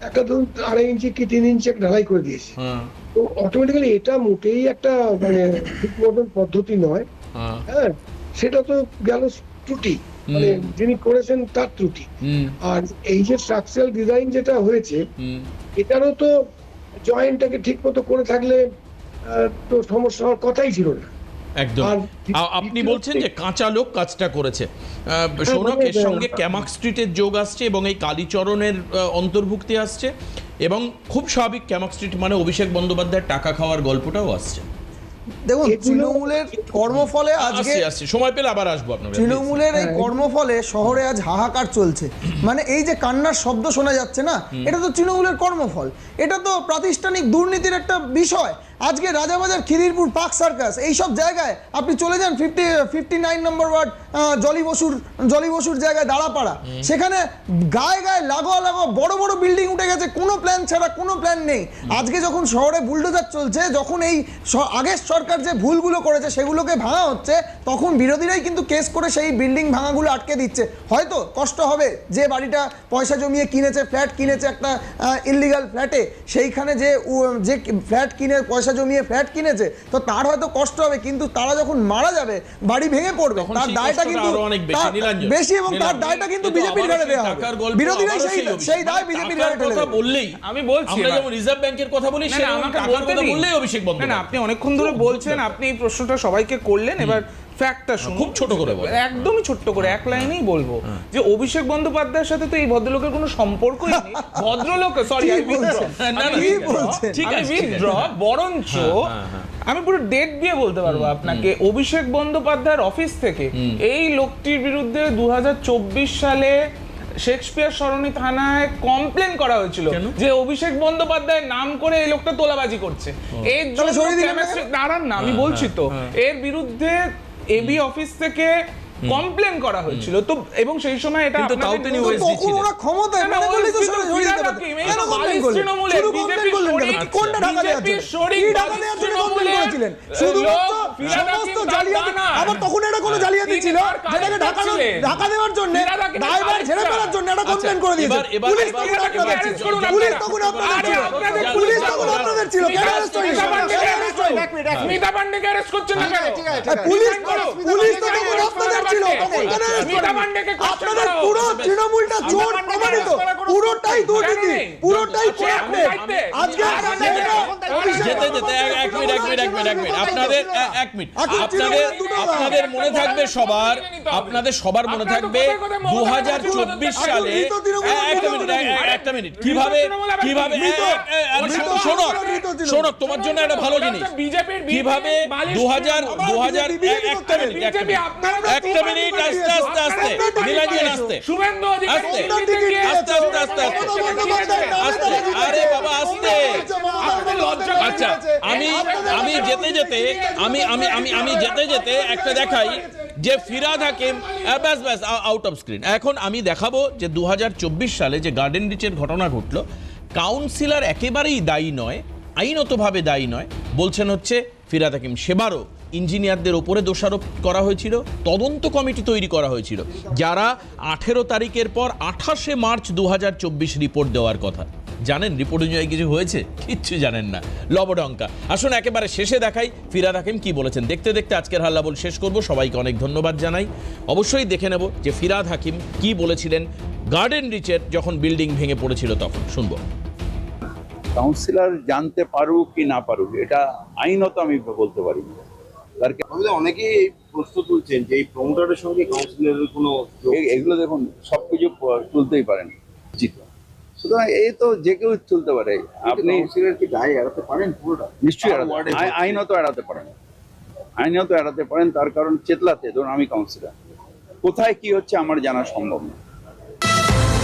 একটা ধরুন 2.5 ইঞ্চি কি 3 ইঞ্চি একটা ঢালাই করে দিয়েছে। হ্যাঁ, তো অটোমেটিক্যালি এটা মোটেই একটা মানে ঠিক মতন পদ্ধতি নয়। হ্যাঁ, হ্যাঁ, সেটা তো গেল ত্রুটি, মানে যিনি করেছেন তার ত্রুটি। হুম, আর এই যে স্ট্রাকচারাল ডিজাইন যেটা হয়েছে, হুম, এটারও তো জয়েন্টটাকে ঠিক মতো করে থাকলে তো সমস্যা হওয়ার কথাই ছিল না। একদম। আর আপনি বলছেন যে কাঁচা লোক কাজটা করেছে। সৌনক, মানে এর সঙ্গে ক্যামাক স্ট্রিটের যোগ আসছে এবং এই কালীচরণের অন্তর্ভুক্তি আসছে, এবং খুব স্বাভাবিক, ক্যামাক স্ট্রিট মানে অভিষেক বন্দ্যোপাধ্যায়ের টাকা খাওয়ার গল্পটাও আসছে। দেখুন এগুলো- তৃণমূলের কর্মফলে আজকে আসছি সময় পেলে আবার আসবো আপনার তৃণমূলের এই কর্মফলে শহরে আজ হাহাকার চলছে, মানে এই যে কান্নার শব্দ শোনা যাচ্ছে না, এটা তো তৃণমূলের কর্মফল, এটা তো প্রাতিষ্ঠানিক দুর্নীতির একটা বিষয়। আজকে রাজাবাজার, খিদিরপুর, পার্ক সার্কাস এইসব জায়গায় আপনি চলে যান 59 নম্বর ওয়ার্ড জলি বসুর জায়গায় দাঁড়াপাড়া, সেখানে গায়ে গায়ে লাগোয়া বড় বড় বিল্ডিং উঠে গেছে, কোনো প্ল্যান ছাড়া, কোনো প্ল্যান নেই। আজকে যখন শহরে বুলডোজার চলছে, যখন এই আগের সরকার যে ভুলগুলো করেছে সেগুলোকে ভাঙা হচ্ছে, তখন বিরোধীরাই কিন্তু কেস করে সেই বিল্ডিং ভাঙাগুলো আটকে দিচ্ছে। হয়তো কষ্ট হবে যে বাড়িটা পয়সা জমিয়ে কিনেছে, ফ্ল্যাট কিনেছে একটা ইললিগাল ফ্ল্যাটে, সেইখানে যে ফ্ল্যাট কিনে পয়সা জমিয়ে ফ্ল্যাট কিনেছে, তো তার হয়তো কষ্ট হবে, কিন্তু তারা যখন মারা যাবে বাড়ি ভেঙে পড়বে, তার দায়টা কিন্তু বেশি, এবং তার দায়টা কিন্তু বিজেপির ঘাড়ে দেওয়া হবে। বিরোধীরাই সেই দায় বিজেপির ঘাড়ে ঠেলে দেবে। বললেই আমি বলছি আমরা যেমন রিজার্ভ ব্যাংকের কথা বলি, না, সেটা আমাকে টাকার বলতে কথা দিন। বললেই অভিষেক না, বন্দ্যোপাধ্যায়। আপনি অনেকক্ষণ ধরে বলছেন, আপনি এই প্রশ্নটা সবাইকে করলেন, এবার ফ্যাক্টটা শুনুন। খুব ছোট করে বল। একদমই ছোট্ট করে এক লাইনেই বলবো যে অভিষেক বন্দ্যোপাধ্যায়ের সাথে তো এই ভদ্রলোকের কোনো সম্পর্কই নেই। ভদ্রলোক, সরি, ঠিক আছে, বরঞ্চ আমি পুরো ডেট দিয়ে বলতে পারবো আপনাকে, অভিষেক বন্দ্যোপাধ্যায়ের অফিস থেকে এই লোকটির বিরুদ্ধে 2024 সালে শেক্সপিয়ার সরণি থানায় কমপ্লেন করা হয়েছিল যে অভিষেক বন্দ্যোপাধ্যায়ের নাম করে এই লোকটা তোলাবাজি করছে। এর জন্য দাঁড়ান না, আমি বলছি তো, এর বিরুদ্ধে এবি অফিস থেকে কমপ্লেন করা হয়েছিল। তো এবং সেই সময় এটা কিন্তু তাও তিনি ওএসডি তখন ওরা ক্ষমতায় মানে বললেই তো সরিয়ে দিতে পারত। কেন কমপ্লেন করলেন? শুধু কমপ্লেন করলেন কেন? কোনটা ঢাকা দেওয়ার জন্য? কি ঢাকা দেওয়ার জন্য কমপ্লেন করেছিলেন? শুধুমাত্র সমস্ত জালিয়াতি, আবার তখন এটা কোনো জালিয়াতি ছিল যেটাকে ঢাকা দেওয়ার জন্য, দায়ভার ঝেড়ে ফেলার জন্য এটা কমপ্লেন করে দিয়েছে। পুলিশ তখন আপনাদের ছিল, পুলিশ তখন আপনাদের ছিল, কেন অ্যারেস্ট হয়নি? স্মিতা পান্ডেকে অ্যারেস্ট করছেন না কেন? পুলিশ তো তখন আপনাদের ছিল, তখন কেন অ্যারেস্ট করেন? আপনাদের পুরো তৃণমূলটা চোর প্রমাণিত, পুরোটাই দুর্নীতি, পুরোটাই আজকে যেতে যেতে এক মিনিট আপনাদের মনে থাকবে সবার, আপনাদের সবার মনে থাকবে 2024 সালে একটা মিনিট কিভাবে শোনো তোমার জন্য একটা ভালো জিনিস, কিভাবে 2000 একটা মিনিট আস্তে নীলাঞ্জন আস্তে আরে বাবা আস্তে। আচ্ছা আমি যেতে যেতে একটা দেখাই যে ফিরহাদ হাকিম, ব্যাস আউট অফ স্ক্রিন। এখন আমি দেখাবো যে 2024 সালে যে গার্ডেন রিচের ঘটনা ঘটলো, কাউন্সিলর একেবারেই দায়ী নয়, আইনতভাবে দায়ী নয়, বলছেন হচ্ছে ফিরহাদ হাকিম। সেবারও ইঞ্জিনিয়ারদের ওপরে দোষারোপ করা হয়েছিল, তদন্ত কমিটি তৈরি করা হয়েছিল, যারা 18 তারিখের পর 28শে মার্চ 2024 রিপোর্ট দেওয়ার কথা। জানেন রিপোর্ট অনুযায়ী কিছু হয়েছে? কিচ্ছু জানেন না, লবডঙ্কা। আসুন একেবারে শেষে দেখাই ফিরহাদ হাকিম কি বলেছেন। দেখতে দেখতে আজকের হাল্লাবোল শেষ করব। সবাইকে অনেক ধন্যবাদ জানাই। অবশ্যই দেখে নেব যে ফিরহাদ হাকিম কি বলেছিলেন গার্ডেন রিচের যখন বিল্ডিং ভেঙে পড়েছিল তখন। শুনবো। কাউন্সিলর জানতে পারুক কি না পারুক, এটা আইনত আমি বলতে পারি না। অনেকেই এই প্রশ্ন তুলছেন যে এই প্রমোটারের সঙ্গে কাউন্সিলরের কোনো এগুলো দেখুন সবকিছু তুলতেই পারেন, সুতরাং এই তো যে কেউ তুলতে পারে। আপনি কাউন্সিলর কি দায় এড়াতে পারেন পুরোটা? নিশ্চয়ই আইনত এড়াতে পারেন, আইনত এড়াতে পারেন। তার কারণ চেতলাতে ধরুন আমি কাউন্সিলর, কোথায় কি হচ্ছে আমার জানা সম্ভব না।